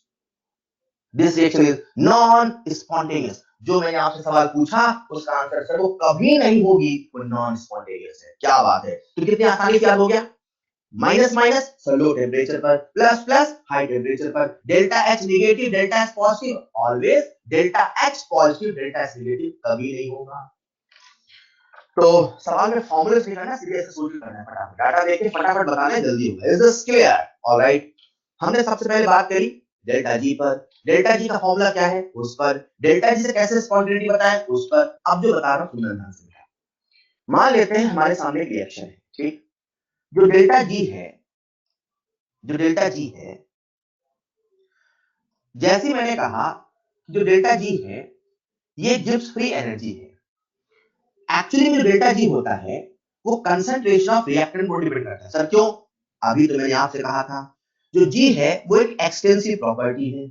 this reaction is non spontaneous. जो मैंने आपसे सवाल पूछा उसका आंसर सर वो कभी नहीं होगी, वो नॉन स्पॉन्टेनियस है। क्या बात है, तो कितनी आसानी से याद हो गया। Minus minus sir low temperature पर, प्लस प्लस हाई टेम्परेचर पर। Delta H negative delta H positive always, delta H positive delta H negative कभी नहीं होगा। तो सवाल में फॉर्मूले लिखा ना, सीधे ऐसे सोच करना है, फटाफट डाटा देके फटाफट बताना है, जल्दी होगा। Is this clear? ऑलराइट, हमने सबसे पहले बात करी डेल्टा जी पर। डेल्टा जी का फॉर्मूला क्या है उस पर, डेल्टा जी से कैसे स्पॉन्टेनिटी बताएं उस पर। अब जो बता रहा हूं सुंदर ध्यान से, मान लेते हैं हमारे सामने एक रिएक्शन है, ठीक। जो डेल्टा जी है, जो डेल्टा जी है, जैसे मैंने कहा जो डेल्टा जी है ये गिब्स फ्री एनर्जी है। एक्चुअली में जो डेल्टा जी होता है वो कंसंट्रेशन ऑफ रिएक्टेंट को डिपेंड करता है। सर क्यों? अभी तो मैंने आपसे कहा था जो जी है वो एक एक्सटेंसिव प्रॉपर्टी है,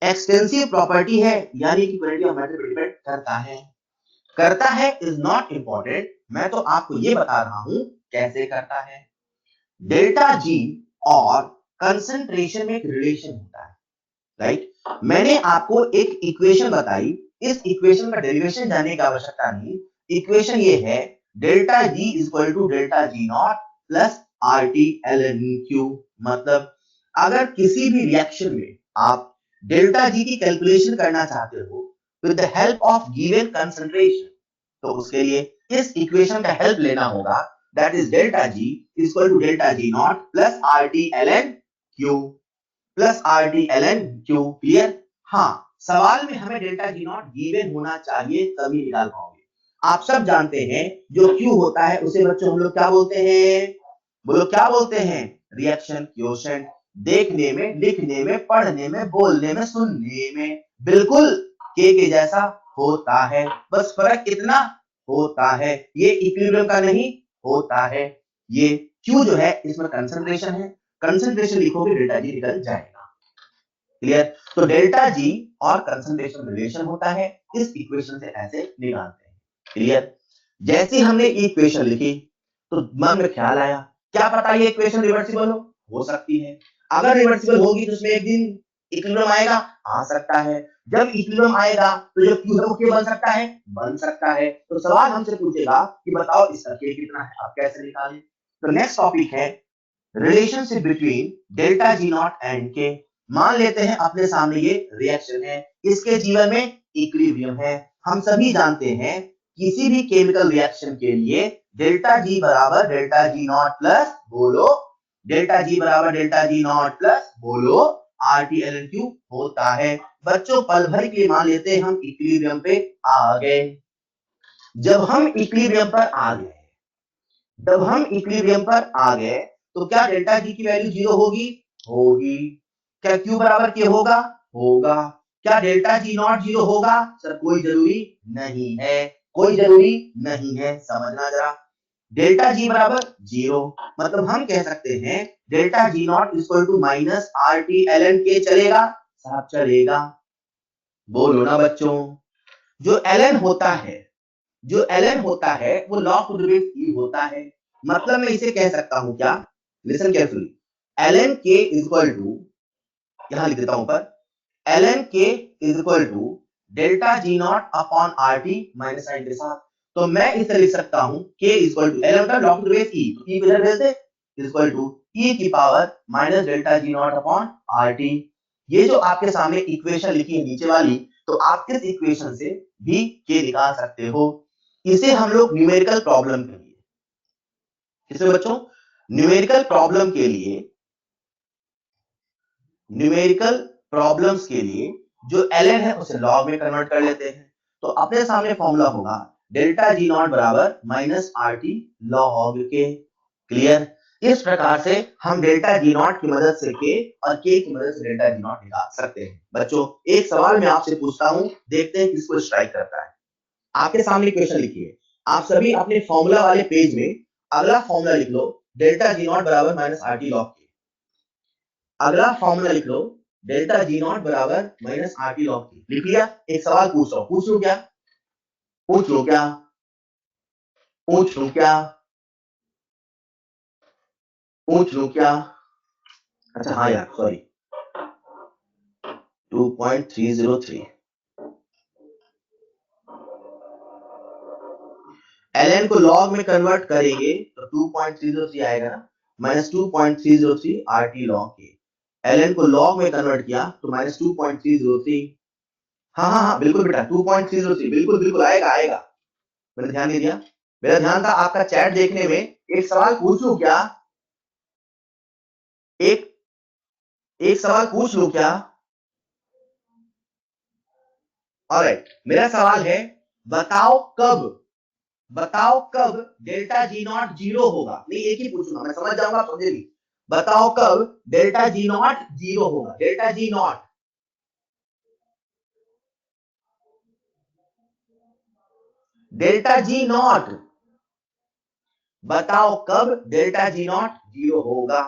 एक्सटेंसिव प्रॉपर्टी है यानी कि क्वांटिटी ऑफ मैटर डिपेंड करता है इज नॉट इंपॉर्टेंट। मैं तो आपको ये बता रहा हूं कैसे करता है। डेल्टा जी और कंसंट्रेशन में एक रिलेशन होता है, राइट। मैंने आपको एक इक्वेशन बताई, इस इक्वेशन का डेरिवेशन जानने की आवश्यकता नहीं। इक्वेशन ये है delta G is equal to delta G naught plus R T L N Q. मतलब अगर किसी भी रिएक्शन में आप डेल्टा जी की कैलकुलेशन करना चाहते हो with the help of given concentration, तो उसके लिए इस इक्वेशन का हेल्प लेना होगा। That is delta G is equal to delta G naught plus R T L N Q, plus R T L N Q. Clear? हाँ, सवाल में हमें डेल्टा जी नॉट गिवन होना चाहिए तभी निकाल पाओगे। आप सब जानते हैं जो क्यू होता है उसे बच्चों हम लोग क्या बोलते हैं, बोलो क्या बोलते हैं, रिएक्शन क्वोशिएंट। देखने में, लिखने में, पढ़ने में, बोलने में, सुनने में बिल्कुल के जैसा होता है, बस फर्क इतना होता है ये इक्विलिब्रियम का नहीं होता है। ये क्यू जो है इसमें कंसंट्रेशन है, कंसंट्रेशन लिखोगे डेल्टा जी निकल जाएगा। क्लियर? तो डेल्टा जी और कंसंट्रेशन रिलेशन होता है, इस इक्वेशन से ऐसे निकालते हैं। क्लियर? जैसे हमने ये इक्वेशन लिखी तो मन में ख्याल आया, क्या पता ये इक्वेशन रिवर्सिबल हो सकती है। अगर रिवर्सिबल होगी तो उसमें एक दिन इक्विलिब्रियम आएगा, आ सकता है। जब इक्विलिब्रियम आएगा तो जो Q है वो K बन सकता है। तो सवाल हमसे पूछेगा कि बताओ इसका K कितना है, आप कैसे निकालें। तो नेक्स्ट टॉपिक है relationship between delta G not and के। मान लेते हैं अपने सामने ये रिएक्शन है, इसके जीवन में इक्विलिब्रियम है। हम सभी जानते हैं किसी भी केमिकल रिएक्शन के लिए डेल्टा जी बराबर डेल्टा जी नॉट प्लस बोलो डेल्टा जी बराबर डेल्टा जी नॉट प्लस बोलो आरटी एल एन क्यू होता है। बच्चों पल भर के लिए मान लेते हैं हम इक्विलिब्रियम पे आ गए। जब हम इक्विलिब्रियम पर आ गए तो क्या डेल्टा जी की वैल्यू जीरो होगी? होगी। क्या क्यू बराबर के होगा? होगा। क्या डेल्टा जी नॉट जीरो होगा? सर कोई जरूरी नहीं है, समझना जरा। डेल्टा जी बराबर जीरो मतलब हम कह सकते हैं delta G naught equal to minus R T L N K. चलेगा साहब? चलेगा। बोलो ना बच्चों। जो एल एन होता है वो log to the base E होता है। मतलब मैं इसे कह सकता हूं क्या, listen carefully, ln k equal to, यहां लिख देता हूं पर, ln k equal to delta G naught upon R T minus sign के साथ। तो मैं इसे लिख सकता हूं k इक्वल टू ln का log to the base e, तो e किधर भेज दे, इक्वल टू e की power minus delta G naught upon R T. ये जो आपके सामने इक्वेशन लिखी है नीचे वाली, तो आप इस इक्वेशन से भी k निकाल सकते हो। इसे हम लोग न्यूमेरिकल प्रॉब्लम के लिए, किसमें बच्चों? न्यूमेरिकल प्रॉब्लम के लिए, न्यूमेरिकल प्रॉब्लम्स के लिए जो ln है उसे log में कन्वर्ट कर लेते हैं। तो अपने सामने फॉर्मूला होगा डेल्टा जी नॉट बराबर माइनस आर टी लॉग के। क्लियर? इस प्रकार से हम डेल्टा जी नॉट की मदद से के और के की मदद से डेल्टा जी नॉट निकाल सकते हैं। बच्चों एक सवाल मैं आपसे पूछता हूं, देखते हैं किसको स्ट्राइक करता है। आपके सामने क्वेश्चन लिखिए, आप सभी अपने फॉर्मूला वाले पेज में अगला फॉर्मूला लिख लो, डेल्टा जी नॉट बराबर माइनस आर टी लॉग के। अगला फॉर्मूला लिख लो, डेल्टा जी नॉट बराबर माइनस आर टी लॉग के। लिख लिया? एक सवाल पूछ रहा हूं, पूछ लूं क्या? पूछ लूं क्या? पूछ लूं क्या? पूछ लूं क्या? अच्छा हाँ यार सॉरी, 2.303 ln को log में कन्वर्ट करेंगे तो 2.303 आएगा ना, माइनस 2.303 RT log के। ln को log में कन्वर्ट किया तो माइनस 2.303। हाँ बिल्कुल बेटा 2.303 बिल्कुल बिल्कुल आएगा आएगा। मैंने ध्यान नहीं दिया, मेरा ध्यान था आपका चैट देखने में। एक सवाल पूछ लूं क्या? एक सवाल पूछ लूं क्या? ऑलराइट, मेरा सवाल है बताओ कब डेल्टा जी नॉट जीरो होगा। नहीं एक ही पूछूंगा, मैं समझ जाऊंगा समझे भी। बताओ कब डेल्टा जी नॉट जीरो होगा। Delta G not, delta G not, बताओ कब डेल्टा जी नॉट जीरो होगा।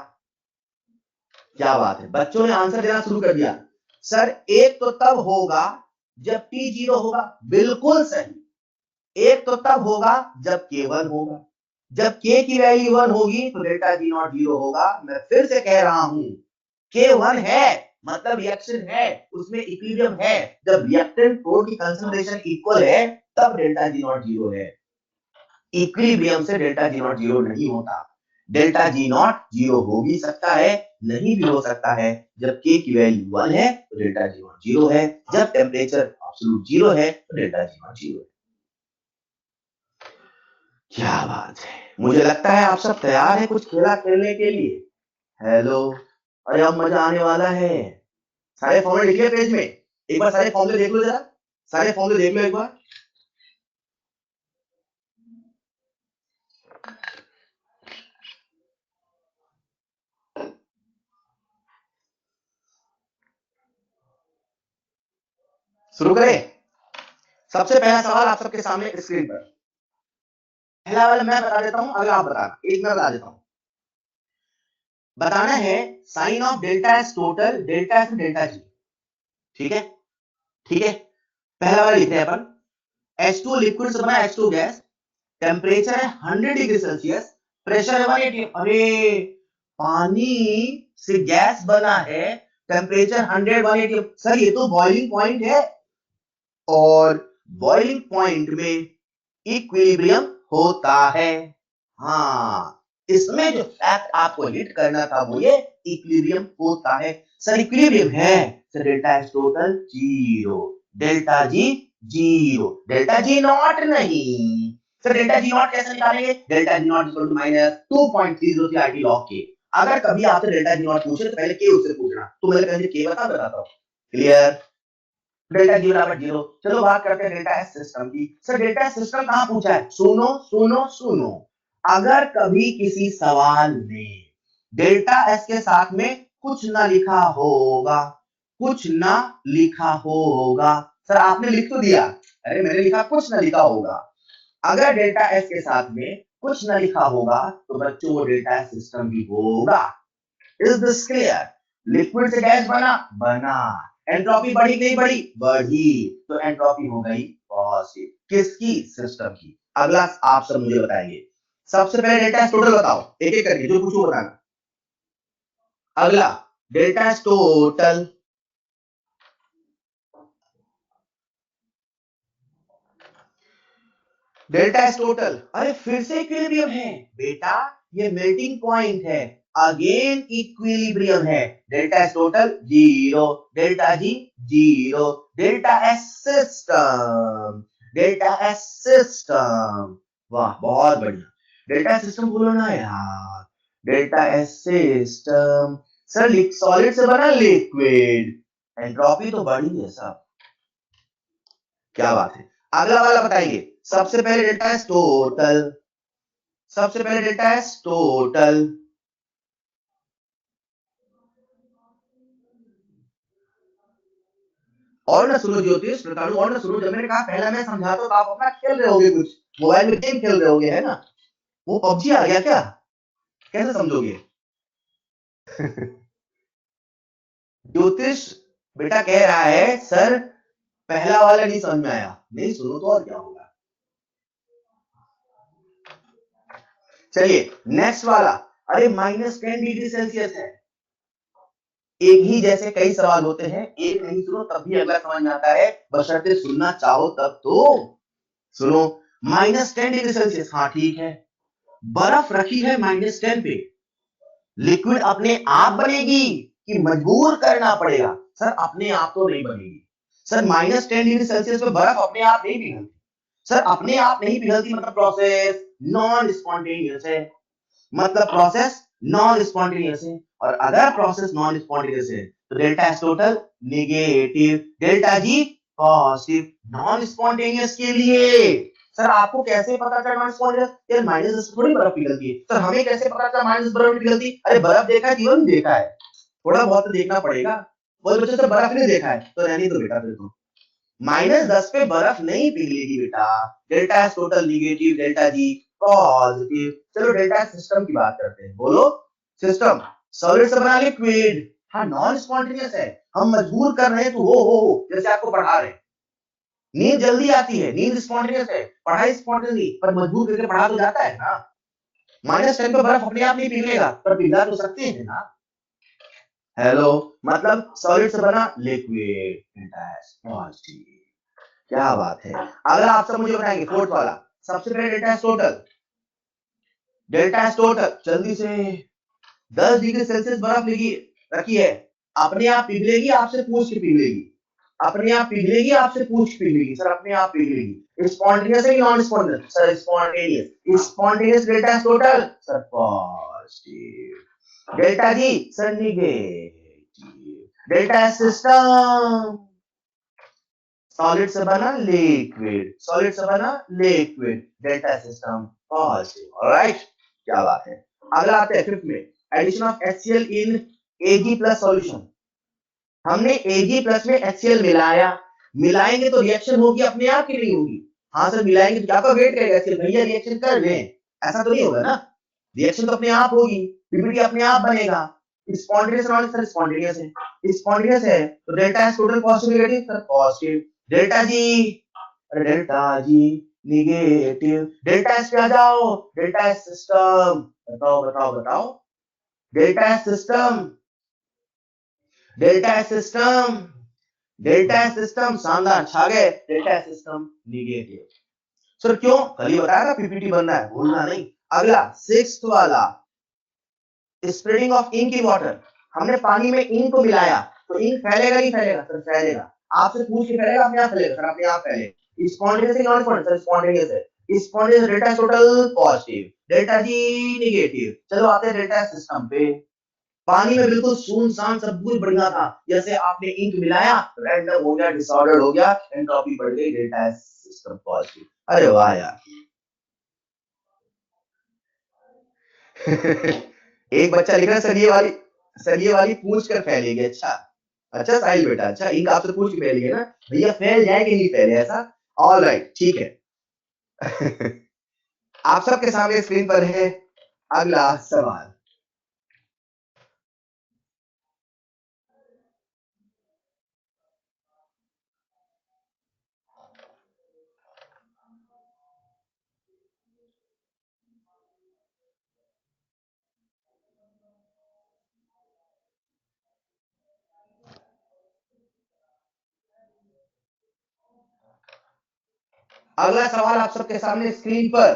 क्या बात है, बच्चों ने आंसर देना शुरू कर दिया। सर एक तो तब होगा जब टी जीरो होगा। बिल्कुल सही, एक तो तब होगा जब के वन होगा। जब के की वैल्यू वन होगी तो डेल्टा जी नॉट जीरो होगा। मैं फिर से कह रहा हूं, के वन है मतलब रिएक्शन है, उसमें इक्विलिब्रियम है। जब रिएक्टेंट प्रोडक्ट की कंसंट्रेशन इक्वल है तब डेल्टा जी नॉट जीरो है। इक्विलिब्रियम से डेल्टा जी नॉट जीरो नहीं होता। डेल्टा जी नॉट जीरो हो भी सकता है, नहीं भी हो सकता है। जब के की वैल्यू वन है तो डेल्टा जी नॉट जीरो है। जब टेम्परेचर एब्सोल्यूट जीरो है तो डेल्टा जी नॉट जीरो है। क्या बात है, मुझे लगता है आप सब तैयार हैं कुछ खेला खेलने के लिए। हेलो, अरे अब मजा आने वाला है। सारे फॉर्मूले लिख लिया पेज में, एक बार सारे फॉर्मूले देख लो जरा, सारे फॉर्मूले देख लो एक बार। शुरू करें? सबसे पहला सवाल आप सबके सामने स्क्रीन पर, पहला वाला मैं बता देता हूं, अगला आप बताना। एक मैं बता देता हूं, बताना है sign of delta S total, delta S delta G. ठीक है, ठीक है। पहला वाला लिख रहे हैं अपन, H2 लिक्विड से बना H2 गैस, टेम्परेचर है 100 डिग्री सेल्सियस, प्रेशर है 180। अरे पानी से गैस बना है, टेम्परेचर 100 180। सर ये तो बॉइलिंग पॉइंट है, और बॉइलिंग पॉइंट में इक्विलिब्रियम होता है। हाँ, इसमें जो फैक्ट आपको हिट करना था वो ये इक्विलिब्रियम होता है। सर इक्विलिब्रियम है, sir delta S total 0, delta G 0, delta G naught नहीं। सर डेल्टा जी नॉट कैसे निकालेंगे? Delta G naught equal to minus 2.303 RT log K. अगर कभी आपसे डेल्टा जी नॉट पूछे तो पहले के उससे पूछना, तो मैंने पहले के बताता हूं। क्लियर? डेल्टा जी बराबर 0। चलो बात करते हैं डेल्टा एस सिस्टम की। सर डेल्टा एस सिस्टम कहां पूछा है? सुनो सुनो सुनो, अगर कभी किसी सवाल में डेल्टा एस के साथ में कुछ ना लिखा होगा, कुछ ना लिखा होगा, सर आपने लिख तो दिया, अरे मैंने लिखा कुछ ना लिखा होगा। अगर डेल्टा एस के साथ में कुछ ना लिखा होगा तो बच्चों वो डेल्टा एस सिस्टम भी होगा। Is this clear? लिक्विड से गैस बना, बना, एंट्रोपी बढ़ी नहीं बढ़ी? बढ़ी, तो एंट्रोपी हो गई पॉजिटिव। किसकी? सिस्टम की। अगला आप सब मुझे बताएंगे, सबसे पहले डेल्टा एस टोटल बताओ, एक एक करके जो पूछो बताना। अगला delta S total, delta S total, अरे फिर से इक्विलिब्रियम है बेटा, ये मेल्टिंग पॉइंट है, अगेन इक्विलिब्रियम है। Delta S total 0, delta G 0, delta S system, delta S system, वाह बहुत बढ़िया। डेल्टा एस सिस्टम बोलो ना यार, delta S system. Sir solid से बना लिक्विड, एंट्रोपी तो बढ़ी है सब, क्या बात है। अगला वाला बताइए, सबसे पहले डेल्टा एस टोटल, सबसे पहले डेल्टा एस टोटल, और ना सुनो ज्योतिष प्रताड़ू, और ना सुनो, जब मैंने कहा पहला मैं समझाता हूं तो आप अपना खेल रहे होगे, कुछ मोबाइल में गेम खेल रहे होगे, है ना? वो पबजी आ गया क्या? कैसे समझोगे? ज्योतिष बेटा कह रहा है सर पहला वाला नहीं समझ में आया, नहीं सुनो तो और क्या होगा। चलिए नेक्स्ट वाला, अरे -10 डिग्री सेल्सियस है। एक ही जैसे कई सवाल होते हैं, एक नहीं सुनो तब भी अगला समझ में आता है, बशर्ते सुनना चाहो तब तो सुनो। -10 डिग्री सेल्सियस, हाँ ठीक है, बर्फ रखी है -10 पे, लिक्विड अपने आप बनेगी कि मजबूर करना पड़ेगा? सर अपने आप तो नहीं बनेगी। सर -10 डिग्री सेल्सियस पे बर्फ अपने आप नहीं पिघलती। सर अपने आप नहीं पिघलती मतलब प्रोसेस नॉन स्पॉन्टेनियस है, मतलब प्रोसेस नॉन स्पॉन्टेनियस है, और अगर प्रोसेस नॉन स्पॉन्टेनियस है तो delta S total negative, delta G positive. Non spontaneous के लिए सर आपको कैसे पता चला नॉन स्पॉन्टेनियस? यार -10 थोड़ी बर्फ पिघलती है। सर हमें कैसे पता चला -10 बर्फ पिघलती? अरे बर्फ देखा है, जीवन देखा है, थोड़ा बहुत तो देखना पड़ेगा। बहुत बच्चे से बर्फ नहीं देखा है तो रहने दो बेटा, फिर तो -10 पे बर्फ नहीं पिघलेगी बेटा। Delta S total negative, delta G positive. चलो डेल्टा एस सिस्टम की बात करते हैं, बोलो सिस्टम, सॉलिड से बना लिक्विड, हाँ नॉन स्पॉन्टेनियस है, हम मजबूर कर रहे हैं तो हो जैसे आपको पढ़ा रहे हैं। नींद जल्दी आती है, नींद स्पॉन्टेनियस है, पढ़ाई स्पॉन्टेनियस, पर मजबूर करके पढ़ा तो जाता है ना। -10 पे बर्फ अपने आप नहीं पिघलेगा, पर पिघला तो सकते हैं ना। हेलो, मतलब सॉलिड से बना लिक्विड, डेल्टा एस पॉजिटिव, क्या बात है। अगर आप सब मुझे बताएंगे फोर्थ वाला, सबसे पहले delta S total, delta S total जल्दी से, 10 डिग्री सेल्सियस बर्फ लगी रखी है, अपने आप पिघलेगी आपसे पूछ के पिघलेगी, अपने आप पिघलेगी आपसे पूछ के पिघलेगी, सर अपने आप पिघलेगी। स्पॉन्टेनियस है कि non spontaneous? Sir spontaneous. Spontaneous delta S total, sir positive. Delta G sir negative. Delta S system, solid से बना लिक्विड, सॉलिड से बना liquid, delta system positive. Alright, क्या बात है। अगला आते हैं फिफ्थ में, addition of HCl in Ag plus solution. हमने Ag प्लस में HCl मिलाया, मिलाएंगे तो रिएक्शन होगी अपने आप की नहीं होगी? हाँ सर मिलाएंगे तो क्या वेट करेगा HCl, भैया रिएक्शन कर रहे हैं, ऐसा तो नहीं होगा ना। रिएक्शन तो अपने आप होगी, पीपीटी अपने आप बनेगा। स्पॉन्टेनियस नॉन सर स्पॉन्टेनियस है, स्पॉन्टेनियस है तो delta S total positive negative sir positive, delta G, अरे delta G negative, delta S पे आ जाओ, डेल्टा एस सिस्टम, बताओ बताओ बताओ, delta S system, delta S system, delta S system शानदार छा गए, delta S system negative. Sir क्यों? कल ही बताया था पीपीटी बनना है, भूलना नहीं। अगला सिक्स्थ वाला, spreading of ink in water, हमने पानी में इंक को मिलाया तो इंक फैलेगा नहीं फैलेगा सर? फैलेगा। आपसे पूछ के फैलेगा अपने आप फैलेगा सर? अपने आप फैलेगा। स्पॉन्टेनियस है नॉन स्पॉन्टेनियस? सर स्पॉन्टेनियस है। Spontaneous delta total positive, delta G negative. चलो आते हैं डेल्टा सिस्टम पे। पानी में बिल्कुल सुनसान सब कुछ बढ़िया था, जैसे आपने इंक मिलाया रैंडम हो गया, डिसऑर्डर हो गया, एंट्रोपी बढ़ गई, डेल्टा सिस्टम पॉजिटिव। अरे वाह यार। एक बच्चा लिख रहा है सर ये वाली पूछ कर फैलेगी। अच्छा अच्छा साहिल बेटा, अच्छा इंक आपसे पूछ के फैलेगी ना भैया, फैल जाए कि नहीं फैले ऐसा? ऑल राइट ठीक है। आप सबके सामने स्क्रीन पर है अगला सवाल। अगला सवाल आप सबके सामने स्क्रीन पर।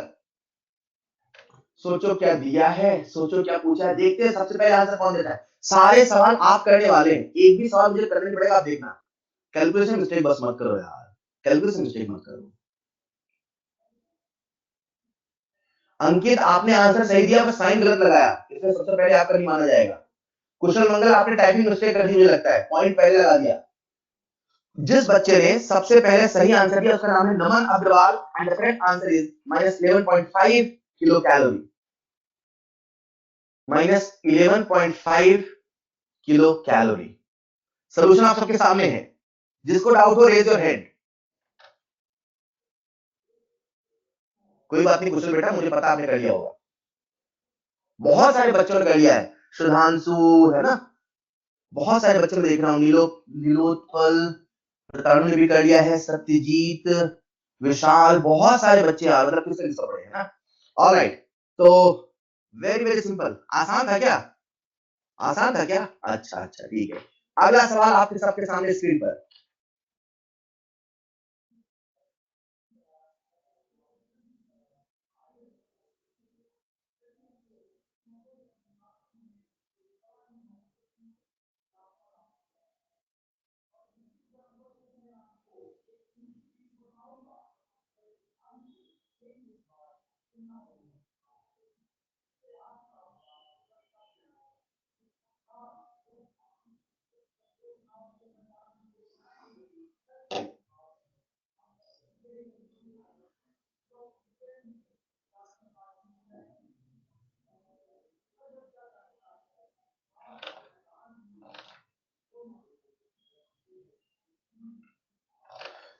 सोचो क्या दिया है, सोचो क्या पूछा है, देखते हैं सबसे पहले आंसर कौन देता है। सारे सवाल आप करने वाले हैं, एक भी सवाल मुझे करने पड़ेगा, आप देखना। कैलकुलेशन मिस्टेक बस मत करो यार, कैलकुलेशन मिस्टेक मत करो। अंकित आपने आंसर सही दिया पर साइन गलत लगाया, इसमें सबसे पहले आपका नहीं माना जाएगा। कुशल मंगल आपने टाइपिंग मिस्टेक कर दी, मुझे लगता है पॉइंट पहले लगा दिया। जिस बच्चे ने सबसे पहले सही आंसर दिया उसका नाम है Naman Agarwal and the correct answer is -11.5 kilo calorie, -11.5 kilo calorie. Solution आप सबके सामने है, जिसको डाउट हो रेज योर हैंड। कोई बात नहीं कुशल बेटा, मुझे पता आपने कर लिया होगा, बहुत सारे बच्चों ने कर लिया है। सुधांशु है ना, बहुत सारे बच्चे देख रहा हूँ, नीलोत्पल, तरुण ने भी कर लिया है, सत्यजीत, विशाल, बहुत सारे बच्चे यार, मतलब किससे किससे पढ़े हैं ना। ऑलराइट, तो वेरी वेरी सिंपल, आसान था क्या? आसान था क्या? अच्छा अच्छा ठीक है। अगला सवाल आपके सबके सामने स्क्रीन पर।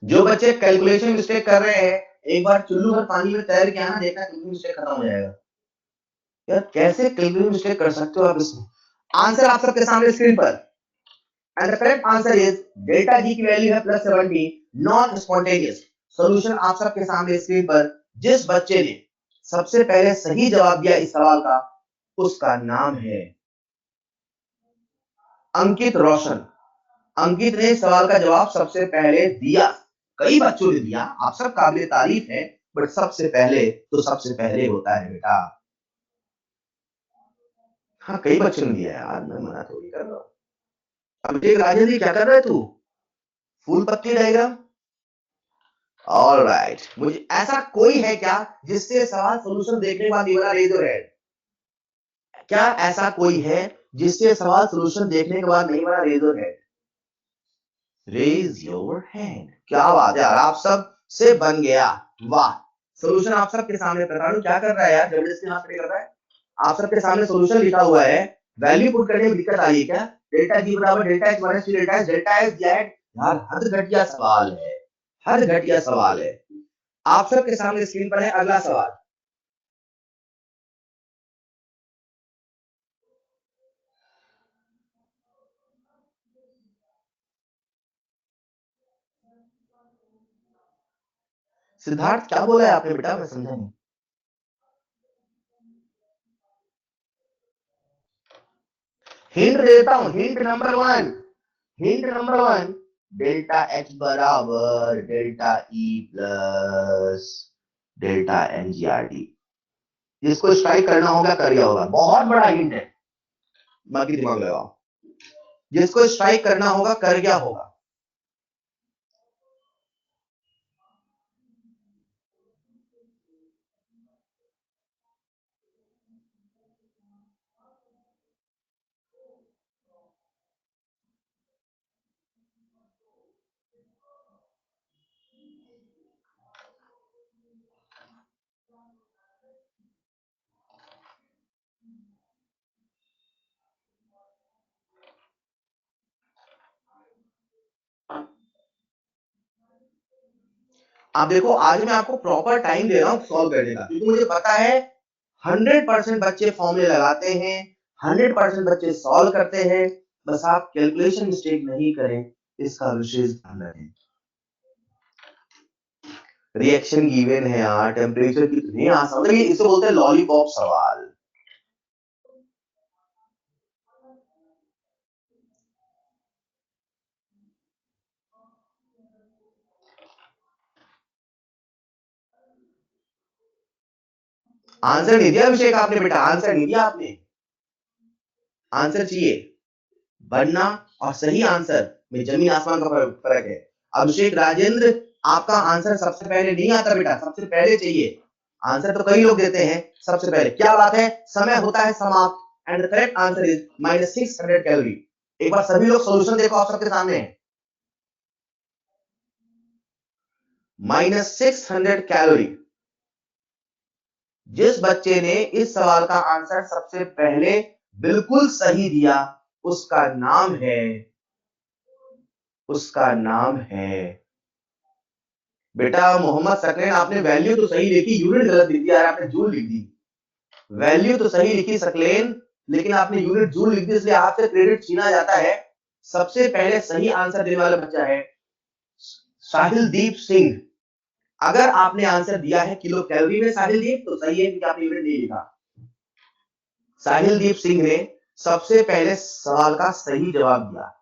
जो बच्चे कैलकुलेशन मिस्टेक कर रहे हैं, एक बार चुल्लू भर पानी में तैर के आना, देखना कैलकुलेशन मिस्टेक खत्म हो जाएगा। यार कैसे कैलकुलेशन मिस्टेक कर सकते हो आप इसमें? आंसर आप सबके सामने स्क्रीन पर, and the correct answer is delta जी की वैल्यू है +70, नॉन स्पॉन्टेनियस। सॉल्यूशन आप सबके सामने स्क्रीन पर। जिस बच्चे ने सबसे पहले सही जवाब दिया इस सवाल का, उसका नाम है अंकित रोशन। अंकित ने सवाल का जवाब सबसे पहले दिया, कई बच्चों ने दिया, आप सब काबिल तारीफ है, बट सबसे पहले तो सबसे पहले होता है बेटा। हाँ कई बच्चों ने दिया यार, मैं मना थोड़ी कर रहा हूँ। अब देख राजेंद्र क्या कर रहा है तू, फूल पत्ती डायग्राम। ऑलराइट, मुझे ऐसा कोई है क्या जिससे सवाल सॉल्यूशन देखने के बाद ये वाला रेज योर हैंड? क्या ऐसा कोई है जिससे सवाल सॉल्यूशन देखने के बाद नहीं वाला raise your hand? Raise your hand. क्या बात है यार, आप सब से बन गया, वाह। सॉल्यूशन आप सबके सामने, प्रताड़ू क्या कर रहा है यार, जबरदस्ती हाथ खड़े कर रहा है। आप सबके सामने सॉल्यूशन लिखा हुआ है, वैल्यू पुट करने में दिक्कत आ रही है क्या? डेल्टा जी बराबर delta x minus delta x, delta x Z. यार हद घटिया सवाल है, हद घटिया सवाल है। आप सबके सामने स्क्रीन पर है अगला सवाल। सिद्धार्थ क्या बोला है आपने बेटा, मैं समझा नहीं। हिंट देता हूं, hint number one, delta H बराबर डेल्टा ई प्लस डेल्टा एनजीआरडी। जिसको स्ट्राइक करना होगा कर लिया होगा, बहुत बड़ा हिंट है, बाकी दिमाग लगाओ। जिसको स्ट्राइक करना होगा कर गया होगा। आप देखो, आज मैं आपको प्रॉपर टाइम दे रहा हूं सॉल्व करने का, क्योंकि मुझे पता है 100% बच्चे फॉर्मूले लगाते हैं, 100% बच्चे सॉल्व करते हैं, बस आप कैलकुलेशन मिस्टेक नहीं करें, इसका विशेष ध्यान रखें। रिएक्शन गिवन है यार, टेम्परेचर कितने आसान, मतलब इसे बोलते हैं लॉलीपॉप सवाल। आंसर नहीं दिया अभिषेक आपने बेटा, आंसर नहीं दिया आपने, आंसर चाहिए। बनना और सही आंसर में जमीन आसमान का फर्क है। अभिषेक राजेंद्र, आपका आंसर सबसे पहले नहीं आता बेटा, सबसे पहले चाहिए। आंसर तो कई लोग देते हैं, सबसे पहले क्या बात है, समय होता है समाप्त and the correct answer is -600 calorie. एक बार सभी लोग सॉल्यूशन देखो, आप सबके सामने है, -600 कैलोरी। जिस बच्चे ने इस सवाल का आंसर सबसे पहले बिल्कुल सही दिया, उसका नाम है बेटा मोहम्मद सकलेन। आपने वैल्यू तो सही लिखी, यूनिट गलत लिख दिया, आपने जूल लिख दी। वैल्यू तो सही लिखी सकलेन, लेकिन आपने यूनिट जूल लिख दी, इसलिए आपसे क्रेडिट छीना जाता है। सबसे पहले सही आंसर देने वाला बच्चा है साहिलदीप सिंह। अगर आपने आंसर दिया है किलो कैलोरी में साहिलदीप, तो सही है, क्योंकि आपने यूनिट नहीं लिखा। साहिलदीप सिंह ने सबसे पहले सवाल का सही जवाब दिया।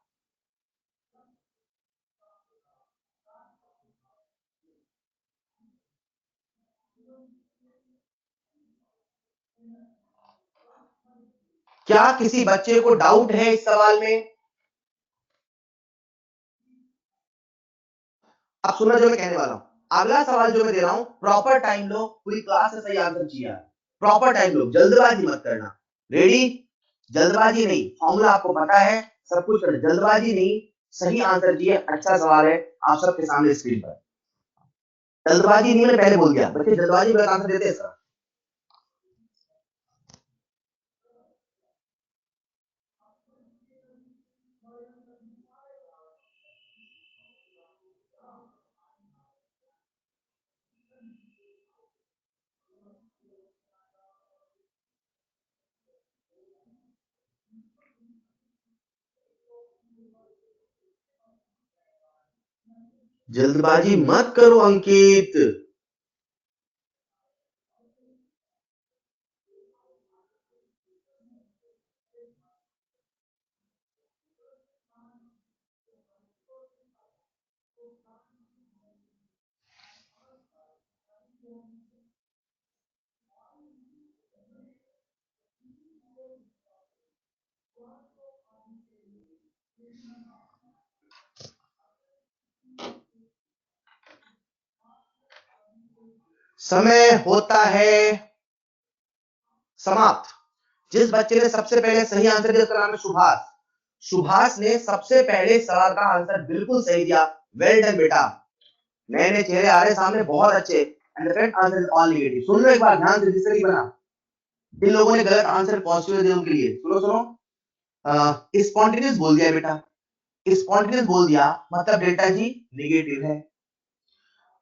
क्या किसी बच्चे को डाउट है इस सवाल में? अब सुनना जो मैं कहने वाला हूं, अगला सवाल जो मैं दे रहा हूं, प्रॉपर टाइम लो, पूरी क्लास से सही आंसर चाहिए, प्रॉपर टाइम लो, जल्दबाजी मत करना। रेडी? जल्दबाजी नहीं, फॉर्मूला आपको पता है, सब कुछ करना, जल्दबाजी नहीं, सही आंसर चाहिए। अच्छा सवाल है, आप सबके सामने स्क्रीन पर। जल्दबाजी नहीं, मैंने पहले बोल दिया, बच्चे जल्दबाजी में आंसर देते हैं सर। जल्दबाजी मत करो अंकित। समय होता है समाप्त। जिस बच्चे ने सबसे पहले सही आंसर दिया उसका नाम है सुभाष। सुभाष ने सबसे पहले सवाल का आंसर बिल्कुल सही दिया। वेल डन बेटा, नए नए चेहरे आ रहे सामने, बहुत अच्छे। And the correct answer is all negative. सुन लो एक बार ध्यान से, जिससे नहीं बना, जिन लोगों ने गलत आंसर पॉजिटिव दिया उनके लिए सुनो सुनो। स्पॉन्टेनियस बोल दिया बेटा, स्पॉन्टेनियस बोल दिया मतलब डेल्टा जी नेगेटिव है।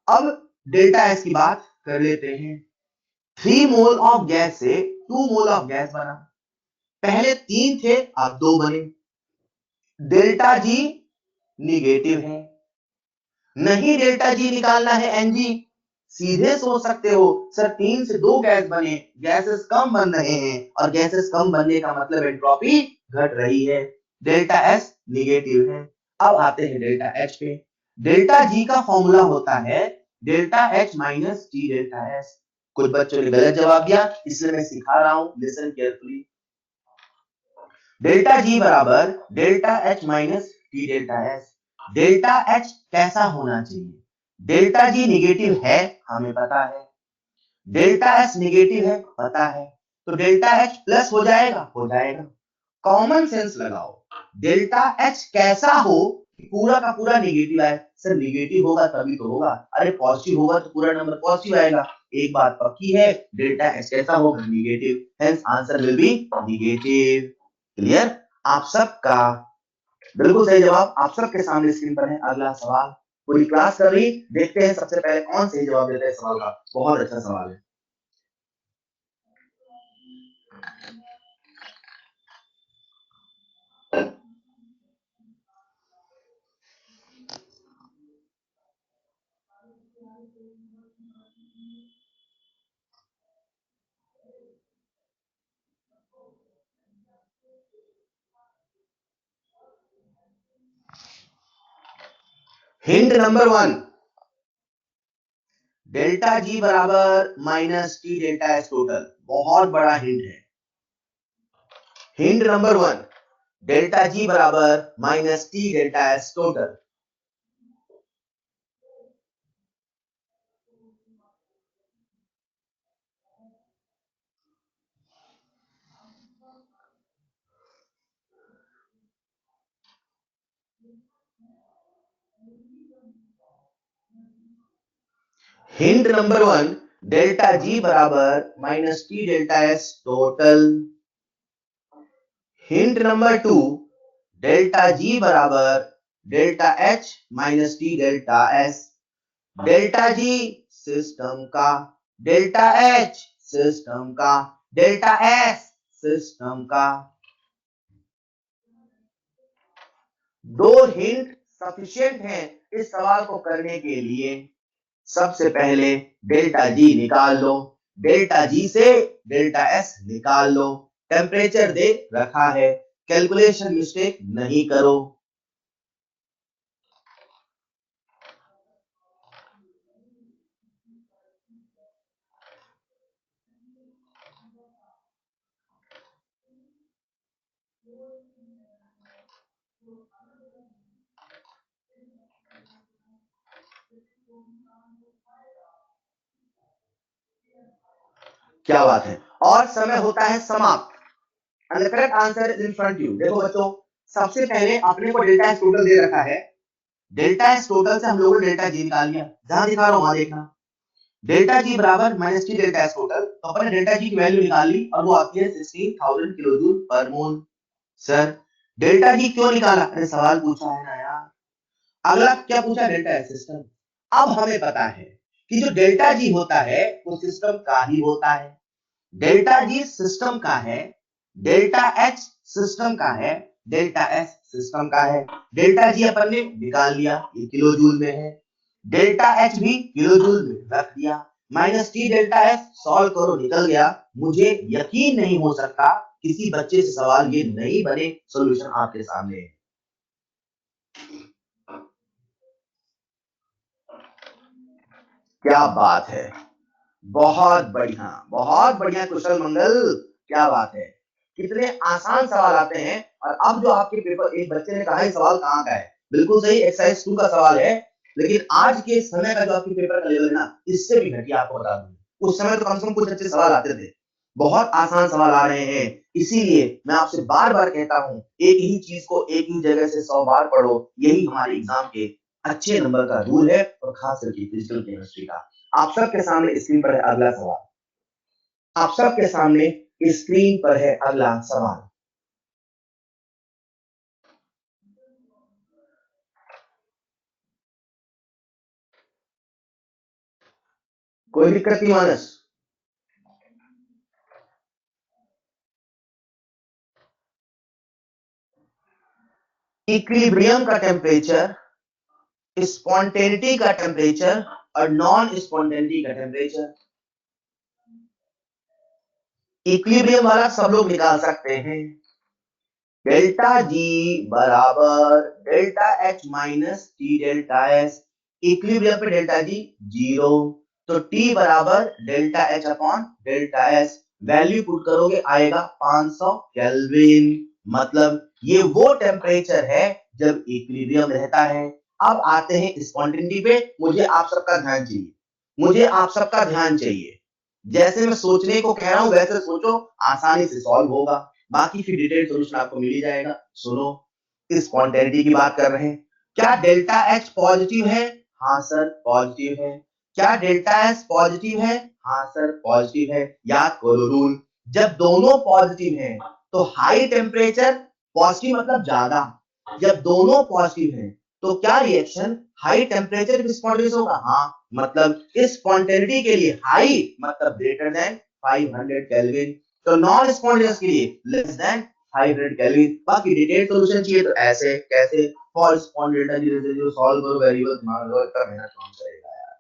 अब डेल्टा एस की बात कर लेते हैं। 3 मोल ऑफ गैस से 2 मोल ऑफ गैस बना, पहले 3 थे अब 2 बने। डेल्टा जी निगेटिव है, नहीं डेल्टा जी निकालना है एनजी, सीधे सोच सकते हो सर 3 से 2 गैस बने, गैसेस कम बन रहे हैं और गैसेस कम बनने का मतलब एंट्रोपी घट रही है, डेल्टा एस निगेटिव है। अब आते हैं डेल्टा एच पे। डेल्टा जी का फॉर्मूला होता है delta H minus T delta S. कुछ बच्चों ने गलत जवाब दिया, इसलिए मैं सिखा रहा हूं, लिसन केयरफुली। डेल्टा जी बराबर delta H minus T delta S. Delta H कैसा होना चाहिए? डेल्टा जी निगेटिव है, हमें पता है। डेल्टा एस निगेटिव है, पता है। तो डेल्टा एच प्लस हो जाएगा, हो जाएगा। कॉमन सेंस लगाओ, डेल्टा एच कैसा हो पूरा का पूरा निगेटिव आए। सर निगेटिव होगा तभी तो होगा, अरे पॉजिटिव होगा तो पूरा नंबर पॉजिटिव आएगा। एक बात पक्की है, डेल्टा एच कैसा होगा? Negative, hence answer will be negative. Clear? आप सबका बिल्कुल सही जवाब आप सबके सामने स्क्रीन पर है। अगला सवाल, पूरी क्लास कर रही, देखते हैं सबसे पहले कौन सही जवाब देता है सवाल का। बहुत अच्छा सवाल है। हिंट नंबर 1, डेल्टा जी बराबर minus T delta S total. बहुत बड़ा हिंट है। हिंट नंबर 1, डेल्टा जी बराबर minus T delta S total. Hint number 1, delta G बराबर minus T delta S total. Hint number 2, delta G बराबर delta H minus T delta S. Delta G system का, डेल्टा एच सिस्टम का, डेल्टा एस सिस्टम का। दो हिंट सफिशिएंट हैं इस सवाल को करने के लिए। सबसे पहले डेल्टा जी निकाल लो, डेल्टा जी से डेल्टा एस निकाल लो। टेम्परेचर दे रखा है, कैलकुलेशन मिस्टेक नहीं करो। क्या बात है, और समय होता है समाप्त। And the correct answer is in front you। देखो बच्चों, सबसे पहले अपने को डेल्टा एस टोटल दे रखा है, डेल्टा एस टोटल से हम लोगों ने डेल्टा जी निकाल लिया। जहां दिखा रहा हूं वहां देखना, डेल्टा जी बराबर minus T delta S total. तो अपन ने डेल्टा जी की वैल्यू निकाल ली और वो आती है 16,000 किलोजूल पर मोल। सर डेल्टा जी क्यों निकाला? अरे सवाल पूछा है ना यार। अगला क्या पूछा? Delta S system. अब हमें पता है कि जो डेल्टा जी होता है वो सिस्टम का ही होता है। डेल्टा जी सिस्टम का है, डेल्टा एच सिस्टम का है, डेल्टा एस सिस्टम का है। डेल्टा जी अपन ने निकाल लिया, ये किलो जूल में है। डेल्टा एच भी किलो जूल में रख दिया। Minus T delta S solve करो, निकल गया। मुझे यकीन नहीं हो सकता किसी बच्चे से सवाल ये नहीं बने। सॉल्यूशन आपके सामने है। क्या बात है, बहुत बढ़िया, बहुत बढ़िया कुशल मंगल। क्या बात है, कितने आसान सवाल आते हैं। और अब जो आपके पेपर, एक बच्चे ने कहा सवाल कहाँ का है, बिल्कुल सही, एक्सरसाइज 2 का सवाल है। लेकिन आज के समय का जो आपके पेपर का लेवल है ना, इससे भी घटिया आपको बता दूं। उस समय तो कम से कम कुछ अच्छे सवाल आते थे, बहुत आसान सवाल आ रहे हैं। इसीलिए मैं आपसे बार बार कहता हूं, एक ही चीज को एक ही जगह से 100 बार पढ़ो। यही हमारे एग्जाम के अच्छे नंबर का रूल है, और खास करके फिजिकल केमिस्ट्री का। आप सबके सामने स्क्रीन पर है अगला सवाल। आप सबके सामने स्क्रीन पर है अगला सवाल। कोई दिक्कत नहीं मानस? इक्विलिब्रियम का टेम्परेचर, स्पॉन्टेनिटी का टेम्परेचर और नॉन स्पॉन्टेनिटी का टेम्परेचर। इक्विलिब्रियम वाला सब लोग निकाल सकते हैं। डेल्टा जी बराबर delta H minus T delta S. Equilibrium पे डेल्टा जी 0, तो टी बराबर delta H upon delta S. Value put करोगे आएगा 500 केल्विन। मतलब ये वो टेम्परेचर है जब इक्विलिब्रियम रहता है। अब आते हैं स्पॉन्टेनिटी पे। मुझे आप सबका ध्यान चाहिए, मुझे आप सबका ध्यान चाहिए। जैसे मैं सोचने को कह रहा हूं वैसे सोचो, आसानी से सॉल्व होगा। बाकी फिर डिटेल सॉल्यूशन आपको मिल ही जाएगा। सुनो, स्पॉन्टेनिटी की बात कर रहे हैं। क्या डेल्टा एच पॉजिटिव है? हाँ सर पॉजिटिव है। क्या डेल्टा एस पॉजिटिव है? हाँ सर पॉजिटिव है। याद करो रूल, जब दोनों पॉजिटिव हैं तो हाई टेम्परेचर, पॉजिटिव मतलब ज्यादा, जब दोनों पॉजिटिव हैं तो क्या रिएक्शन हाई टेम्परेचर स्पॉन्टेनियस होगा? हाँ, मतलब स्पॉन्टेनिटी के लिए हाई मतलब ग्रेटर देन 500 केल्विन, तो नॉन स्पॉन्टेनियस के लिए लेस देन 500 केल्विन। बाकी डिटेल सॉल्यूशन चाहिए तो ऐसे कैसे फॉर स्पॉन्टेनिटी जो सॉल्व करो वेरिएबल मान लो, इतना मेहनत कौन करेगा यार,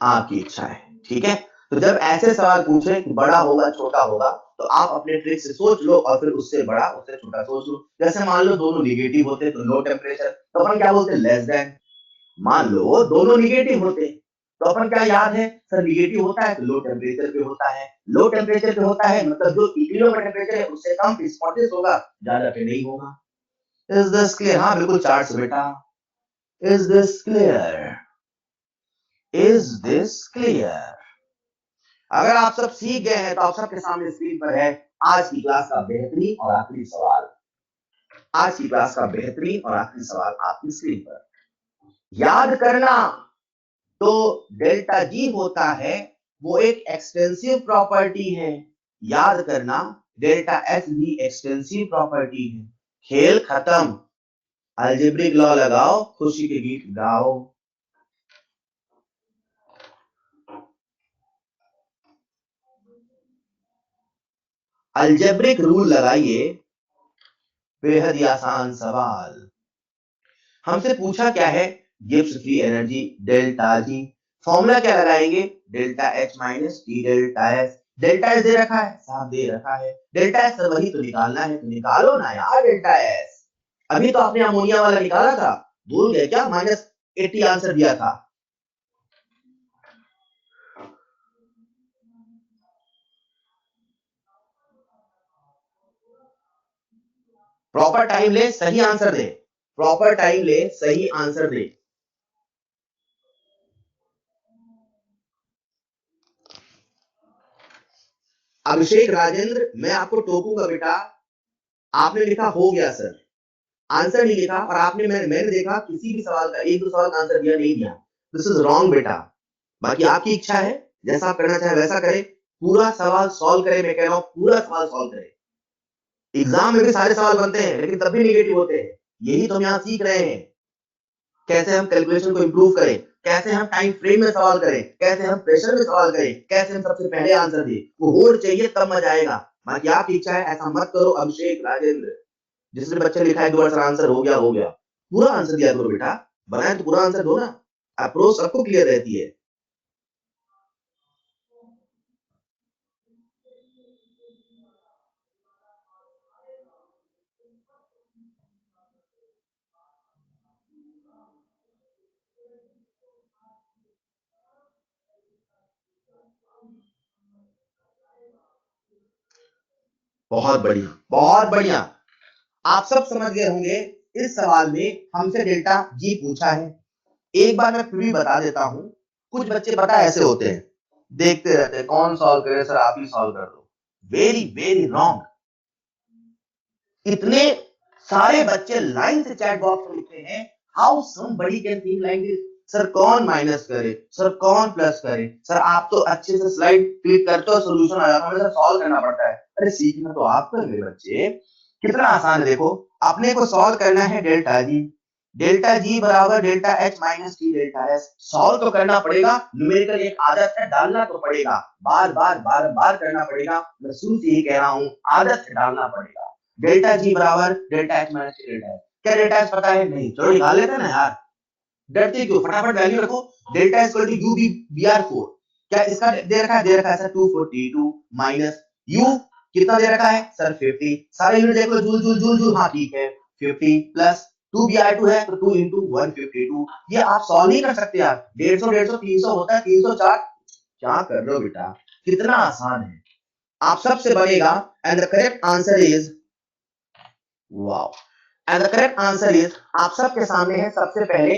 आपकी इच्छा है। ठीक है, तो जब ऐसे सवाल पूछे कि बड़ा होगा छोटा होगा तो आप अपने ट्रिक से सोच लो और फिर उससे बड़ा उससे छोटा सोच लो। जैसे मान लो दोनों निगेटिव होते तो लो टेम्परेचर, तो अपन क्या बोलते? Less than. मान लो दोनों निगेटिव होते तो अपन क्या याद है सर, निगेटिव होता है तो लो टेम्परेचर पे होता है, लो टेम्परेचर पे होता है मतलब जो इक्विलिब्रियम का टेम्परेचर है उससे कम स्पॉन्टेनियस होगा, ज्यादा पे नहीं होगा। Is this clear? हाँ बिल्कुल चार्ट से बेटा। Is this clear? Is this clear? अगर आप सब सीख गए हैं तो आप सबके सामने स्क्रीन पर है आज की क्लास का बेहतरीन और आखिरी सवाल। आज की क्लास का बेहतरीन और आखिरी सवाल आपकी स्क्रीन पर। याद करना, तो डेल्टा जी होता है वो एक एक्सटेंसिव प्रॉपर्टी है। याद करना, डेल्टा एस भी एक्सटेंसिव प्रॉपर्टी है। खेल खत्म, अलजेब्रिक लॉ लगाओ, खुशी के गीत गाओ। अलजेब्रिक रूल लगाइए, बेहद ही आसान सवाल। हमसे पूछा क्या है? Gibbs free energy delta G. Formula क्या लगाएंगे? Delta H minus T delta S. Delta S दे रखा है साहब, दे रखा है। डेल्टा एस वही तो निकालना है, तो निकालो ना यार डेल्टा एस। अभी तो आपने अमोनिया वाला निकाला था, भूल गए क्या? -80 आंसर दिया था। प्रॉपर टाइम ले, सही आंसर दे। प्रॉपर टाइम ले, सही आंसर दे। अभिषेक राजेंद्र, मैं आपको टोकूंगा बेटा। आपने लिखा हो गया सर, आंसर नहीं लिखा, और आपने मैंने देखा किसी भी सवाल का एक दो सवाल का आंसर दिया नहीं दिया। दिस इज रॉन्ग बेटा। बाकी आपकी इच्छा है, जैसा आप करना चाहे वैसा करें। पूरा सवाल सॉल्व करें, मैं कह रहा हूं पूरा सवाल सॉल्व करें। एग्जाम में भी सारे सवाल बनते हैं लेकिन तब भी निगेटिव होते हैं। यही तो हम यहाँ सीख रहे हैं, कैसे हम कैलकुलेशन को इंप्रूव करें, कैसे हम टाइम फ्रेम में सवाल करें, कैसे हम प्रेशर में सवाल करें, कैसे हम सबसे पहले आंसर दें। वो होड़ चाहिए तब मजा आएगा। बाकी आपकी इच्छा है, ऐसा मत करो अभिषेक राजेंद्र। जिसने बच्चे लिखा है दो बार आंसर हो गया, हो गया। पूरा आंसर दिया करो बेटा, बनाए तो पूरा आंसर दो ना, अप्रोच सबको क्लियर रहती है। बहुत बढ़िया, बहुत बढ़िया। आप सब समझ गए होंगे इस सवाल में हमसे डेल्टा जी पूछा है। एक बार मैं फिर भी बता देता हूं, कुछ बच्चे पता ऐसे होते हैं, देखते रहते हैं कौन सॉल्व करे सर, आप ही सॉल्व कर दो। Very very wrong. इतने सारे बच्चे लाइन से चैट बॉक्स में लिखते हैं how somebody can think like this. Sir कौन माइनस करे, सर कौन प्लस करे, सर आप तो अच्छे से स्लाइड क्लिक करते हो सोल्यूशन आ जाता है, सर सॉल्व करना पड़ता है। अरे सीखना तो आपको है मेरे बच्चे, कितना आसान है। देखो अपने को सॉल्व करना है डेल्टा जी। डेल्टा जी बराबर delta H minus T delta S. Solve तो करना पड़ेगा, न्यूमेरिकल एक आदत है, डालना तो पड़ेगा, बार बार करना पड़ेगा। मैं शुरू से ही कह रहा हूं आदत है, डालना पड़ेगा। डेल्टा जी बराबर delta H minus T delta S. क्या डेल्टा एच पता है? नहीं, चलो निकाल लेते ना यार। डरते क्यों, फटाफट वैल्यू रखो। Delta equal to U B B R 4, क्या इसका दे रखा है सर 242 माइनस यू कितना दे रखा है सर 50, सारे यूनिट देख लो, जूल जूल जूल जूल, हाँ ठीक है 50 प्लस 2 बी आर 2 है तो 2 इंटू 152, ये आप सॉल्व नहीं कर सकते यार, 150 300 होता है 304, क्या कर रहे हो बेटा, कितना आसान है, आप सबसे बनेगा। And the correct answer is wow, and the correct answer is आप सबके सामने है सबसे पहले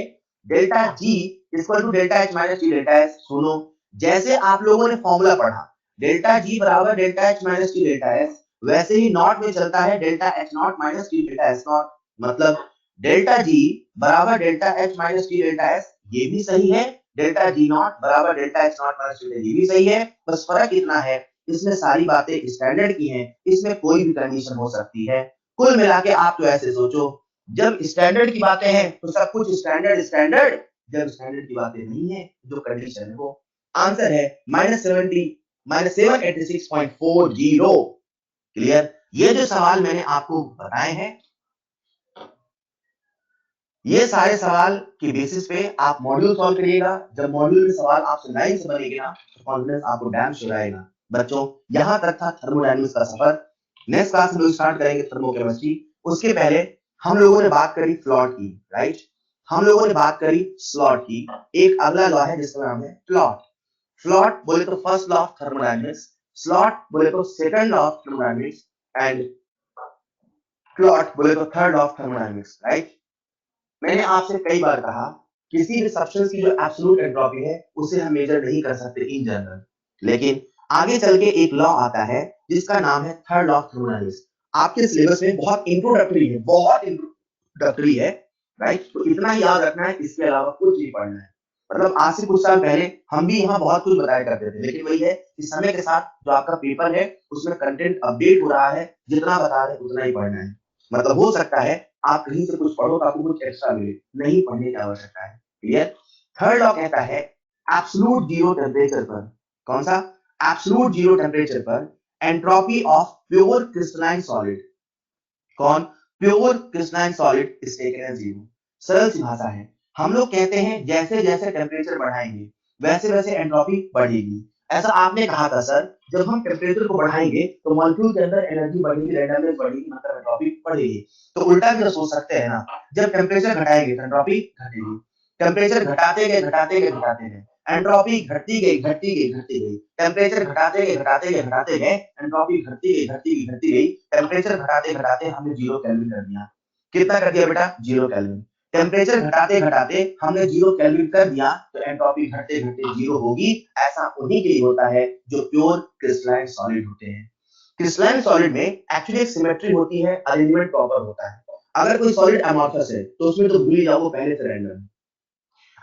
delta G equal to delta H minus T delta S. सुनो, जैसे आप लोगों ने फॉर्मूला पढ़ा डेल्टा जी बराबर delta H minus T delta S, वैसे ही नॉट में चलता है delta H not minus T delta S not, मतलब डेल्टा जी बराबर delta H minus T delta S, ये भी सही है, डेल्टा जी नॉट बराबर delta H not minus T, ये भी सही है, बस फर्क इतना है इसमें सारी बातें स्टैंडर्ड की हैं, इसमें कोई भी कंडीशन हो सकती है। कुल मिला के आप तो ऐसे सोचो, जब स्टैंडर्ड की बातें हैं तो सब कुछ स्टैंडर्ड स्टैंडर्ड, जब स्टैंडर्ड की बातें नहीं है जो कंडीशन है वो, आंसर है -786.40। क्लियर, ये जो सवाल मैंने आपको बताए हैं, ये सारे सवाल के बेसिस पे आप मॉड्यूल सॉल्व करिएगा, जब मॉड्यूल में सवाल आपसे लाइन से बनेंगे ना तो कॉन्फिडेंस आपको डैम श्योर आएगा। बच्चों, यहाँ तक था थर्मोडायनेमिक्स का सफर, नेक्स्ट क्लास में लोग स्टार्ट करेंगे थर्मोकेमिस्ट्री। उसके पहले हम लोगों ने बात करी प्लॉट की, राइट, हम लोगों ने बात करी स्लॉट की, एक अगला लॉ है जिसका नाम है प्लॉट। प्लॉट बोले तो first law of thermodynamics, slot बोले तो second law of thermodynamics, and plot बोले तो third law of thermodynamics, right. मैंने आपसे कई बार कहा किसी भी सब्सटेंस की जो एब्सोल्यूट एंट्रोपी है उसे हम मेजर नहीं कर सकते इन जनरल, लेकिन आगे चल के एक लॉ आता है जिसका नाम है थर्ड लॉ ऑफ थर्मोडायनेमिक्स। आपके सिलेबस में बहुत इंट्रोडक्टरी है, बहुत इंट्रोडक्टरी है, राइट, तो इतना ही याद रखना है, इसके अलावा कुछ नहीं पढ़ना है। मतलब आज से कुछ साल पहले हम भी यहाँ बहुत कुछ बताया करते थे, लेकिन वही है कि समय के साथ जो आपका पेपर है उसमें कंटेंट अपडेट हो रहा है, जितना बता रहे उतना ही पढ़ना है। मतलब हो सकता है आप कहीं से कुछ पढ़ो तो आपको कुछ एक्स्ट्रा मिले, नहीं पढ़ने की आवश्यकता है। क्लियर, थर्ड लॉ कहता है एब्सोल्यूट जीरो टेम्परेचर पर, कौन सा, एब्सोल्यूट जीरो टेम्परेचर पर entropy of pure crystalline solid, कौन, pure crystalline solid is taken as zero. सरल सी भाषा है, हम लोग कहते हैं जैसे जैसे टेम्परेचर बढ़ाएंगे वैसे वैसे एंट्रोपी बढ़ेगी। ऐसा आपने कहा था सर, जब हम टेम्परेचर को बढ़ाएंगे तो मॉलिक्यूल के अंदर एनर्जी बढ़ेगी, रैंडमनेस बढ़ेगी, मतलब एंट्रोपी बढ़ेगी। तो उल्टा भी तो सोच सकते हैं ना, जब टेम्परेचर घटाएंगे तो एंट्रोपी घटेगी, टेम्परेचर घटाते गए घटाते गए घटाते गए एंट्रोपी घटती गई घटती गई घटती गई, टेम्परेचर घटाते गए घटाते गए घटाते गए एंट्रोपी घटती गई घटती गई घटती गई, टेम्परेचर घटाते घटाते हमने जीरो केल्विन कर दिया। कितना कर दिया बेटा, जीरो केल्विन। टेम्परेचर घटाते घटाते हमने जीरो केल्विन कर दिया तो एंट्रोपी घटते घटते जीरो होगी। ऐसा उन्हीं के लिए होता है जो प्योर क्रिस्टलाइन सॉलिड होते हैं। क्रिस्टलाइन सॉलिड में एक्चुअली एक सिमेट्री होती है, अरेंजमेंट प्रॉपर होता है। अगर कोई सॉलिड अमॉर्फस है तो उसमें तो भूल ही जाओ, वो पहले से रैंडम है।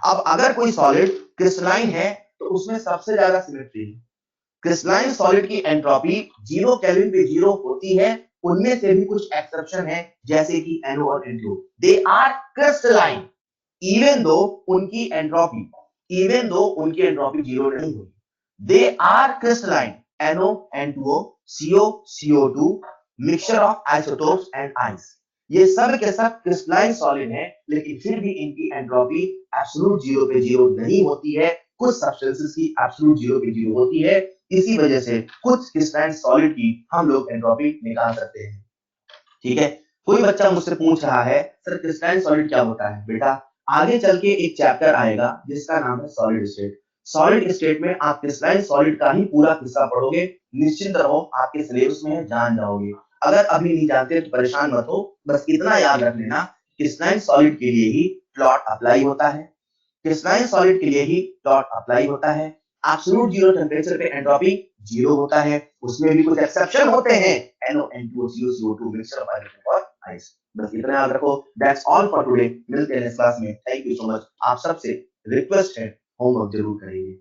अब अगर कोई सॉलिड क्रिस्टलाइन है तो उसमें सबसे ज्यादा सिमेट्री है। क्रिस्टलाइन सॉलिड की एंट्रोपी जीरो केल्विन पे जीरो होती है, उनमें से भी कुछ एक्सेप्शन है जैसे कि NO और NO, they are crystalline even though उनकी एंट्रोपी जीरो नहीं हुई, they are crystalline NO N2O CO CO2 mixture of isotopes and ice, ये सब के सब क्रिस्टलाइन सॉलिड है, लेकिन फिर भी इनकी एंट्रोपी एब्सोल्यूट जीरो पे जीरो नहीं होती है, कुछ सब्सटेंसेस की एब्सोल्यूट जीरो पे जीरो होती है। इसी वजह से कुछ क्रिस्टलाइन सॉलिड की हम लोग एंट्रोपी निकाल सकते हैं। ठीक है, कोई बच्चा मुझसे पूछ रहा है सर क्रिस्टलाइन सॉलिड क्या होता है, बेटा आगे चल के एक चैप्टर आएगा जिसका नाम है सॉलिड स्टेट। सॉलिड स्टेट में आप क्रिस्टलाइन सॉलिड का ही पूरा किस्सा पढ़ोगे, निश्चिंत रहो आपके सिलेबस में जान जाओगे। अगर अभी नहीं जानते तो परेशान मत हो, बस इतना याद रख लेना क्रिस्टलाइन सॉलिड के लिए ही प्लॉट अप्लाई होता है, क्रिस्टलाइन सॉलिड के लिए ही प्लॉट अप्लाई होता है, एब्सोल्यूट जीरो टेम्परेचर पे एंट्रोपी जीरो होता है, उसमें भी कुछ एक्सेप्शन होते हैं, NO N2O CO CO2 mixture of hydrogen और आइस। बस इतना याद रखो, दैट्स ऑल फॉर टुडे, मिलते हैं नेक्स्ट क्लास में, थैंक यू सो मच। आप सबसे रिक्वेस्ट है होमवर्क जरूर करेंगे,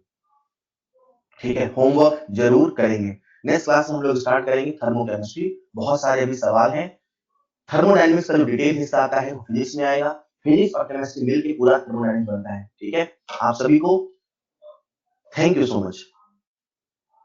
ठीक है, होमवर्क जरूर करेंगे। नेक्स्ट क्लास में हम लोग स्टार्ट करेंगे थर्मोकेमिस्ट्री, बहुत सारे अभी सवाल हैं। थर्मोडायनेमिक्स का जो डिटेल हिस्सा आता है वो फिजिक्स में आएगा, फिजिक्स और केमिस्ट्री मिलकर पूरा थर्मोडायनेमिक्स बनता है। ठीक है, आप सभी को थैंक यू सो मच।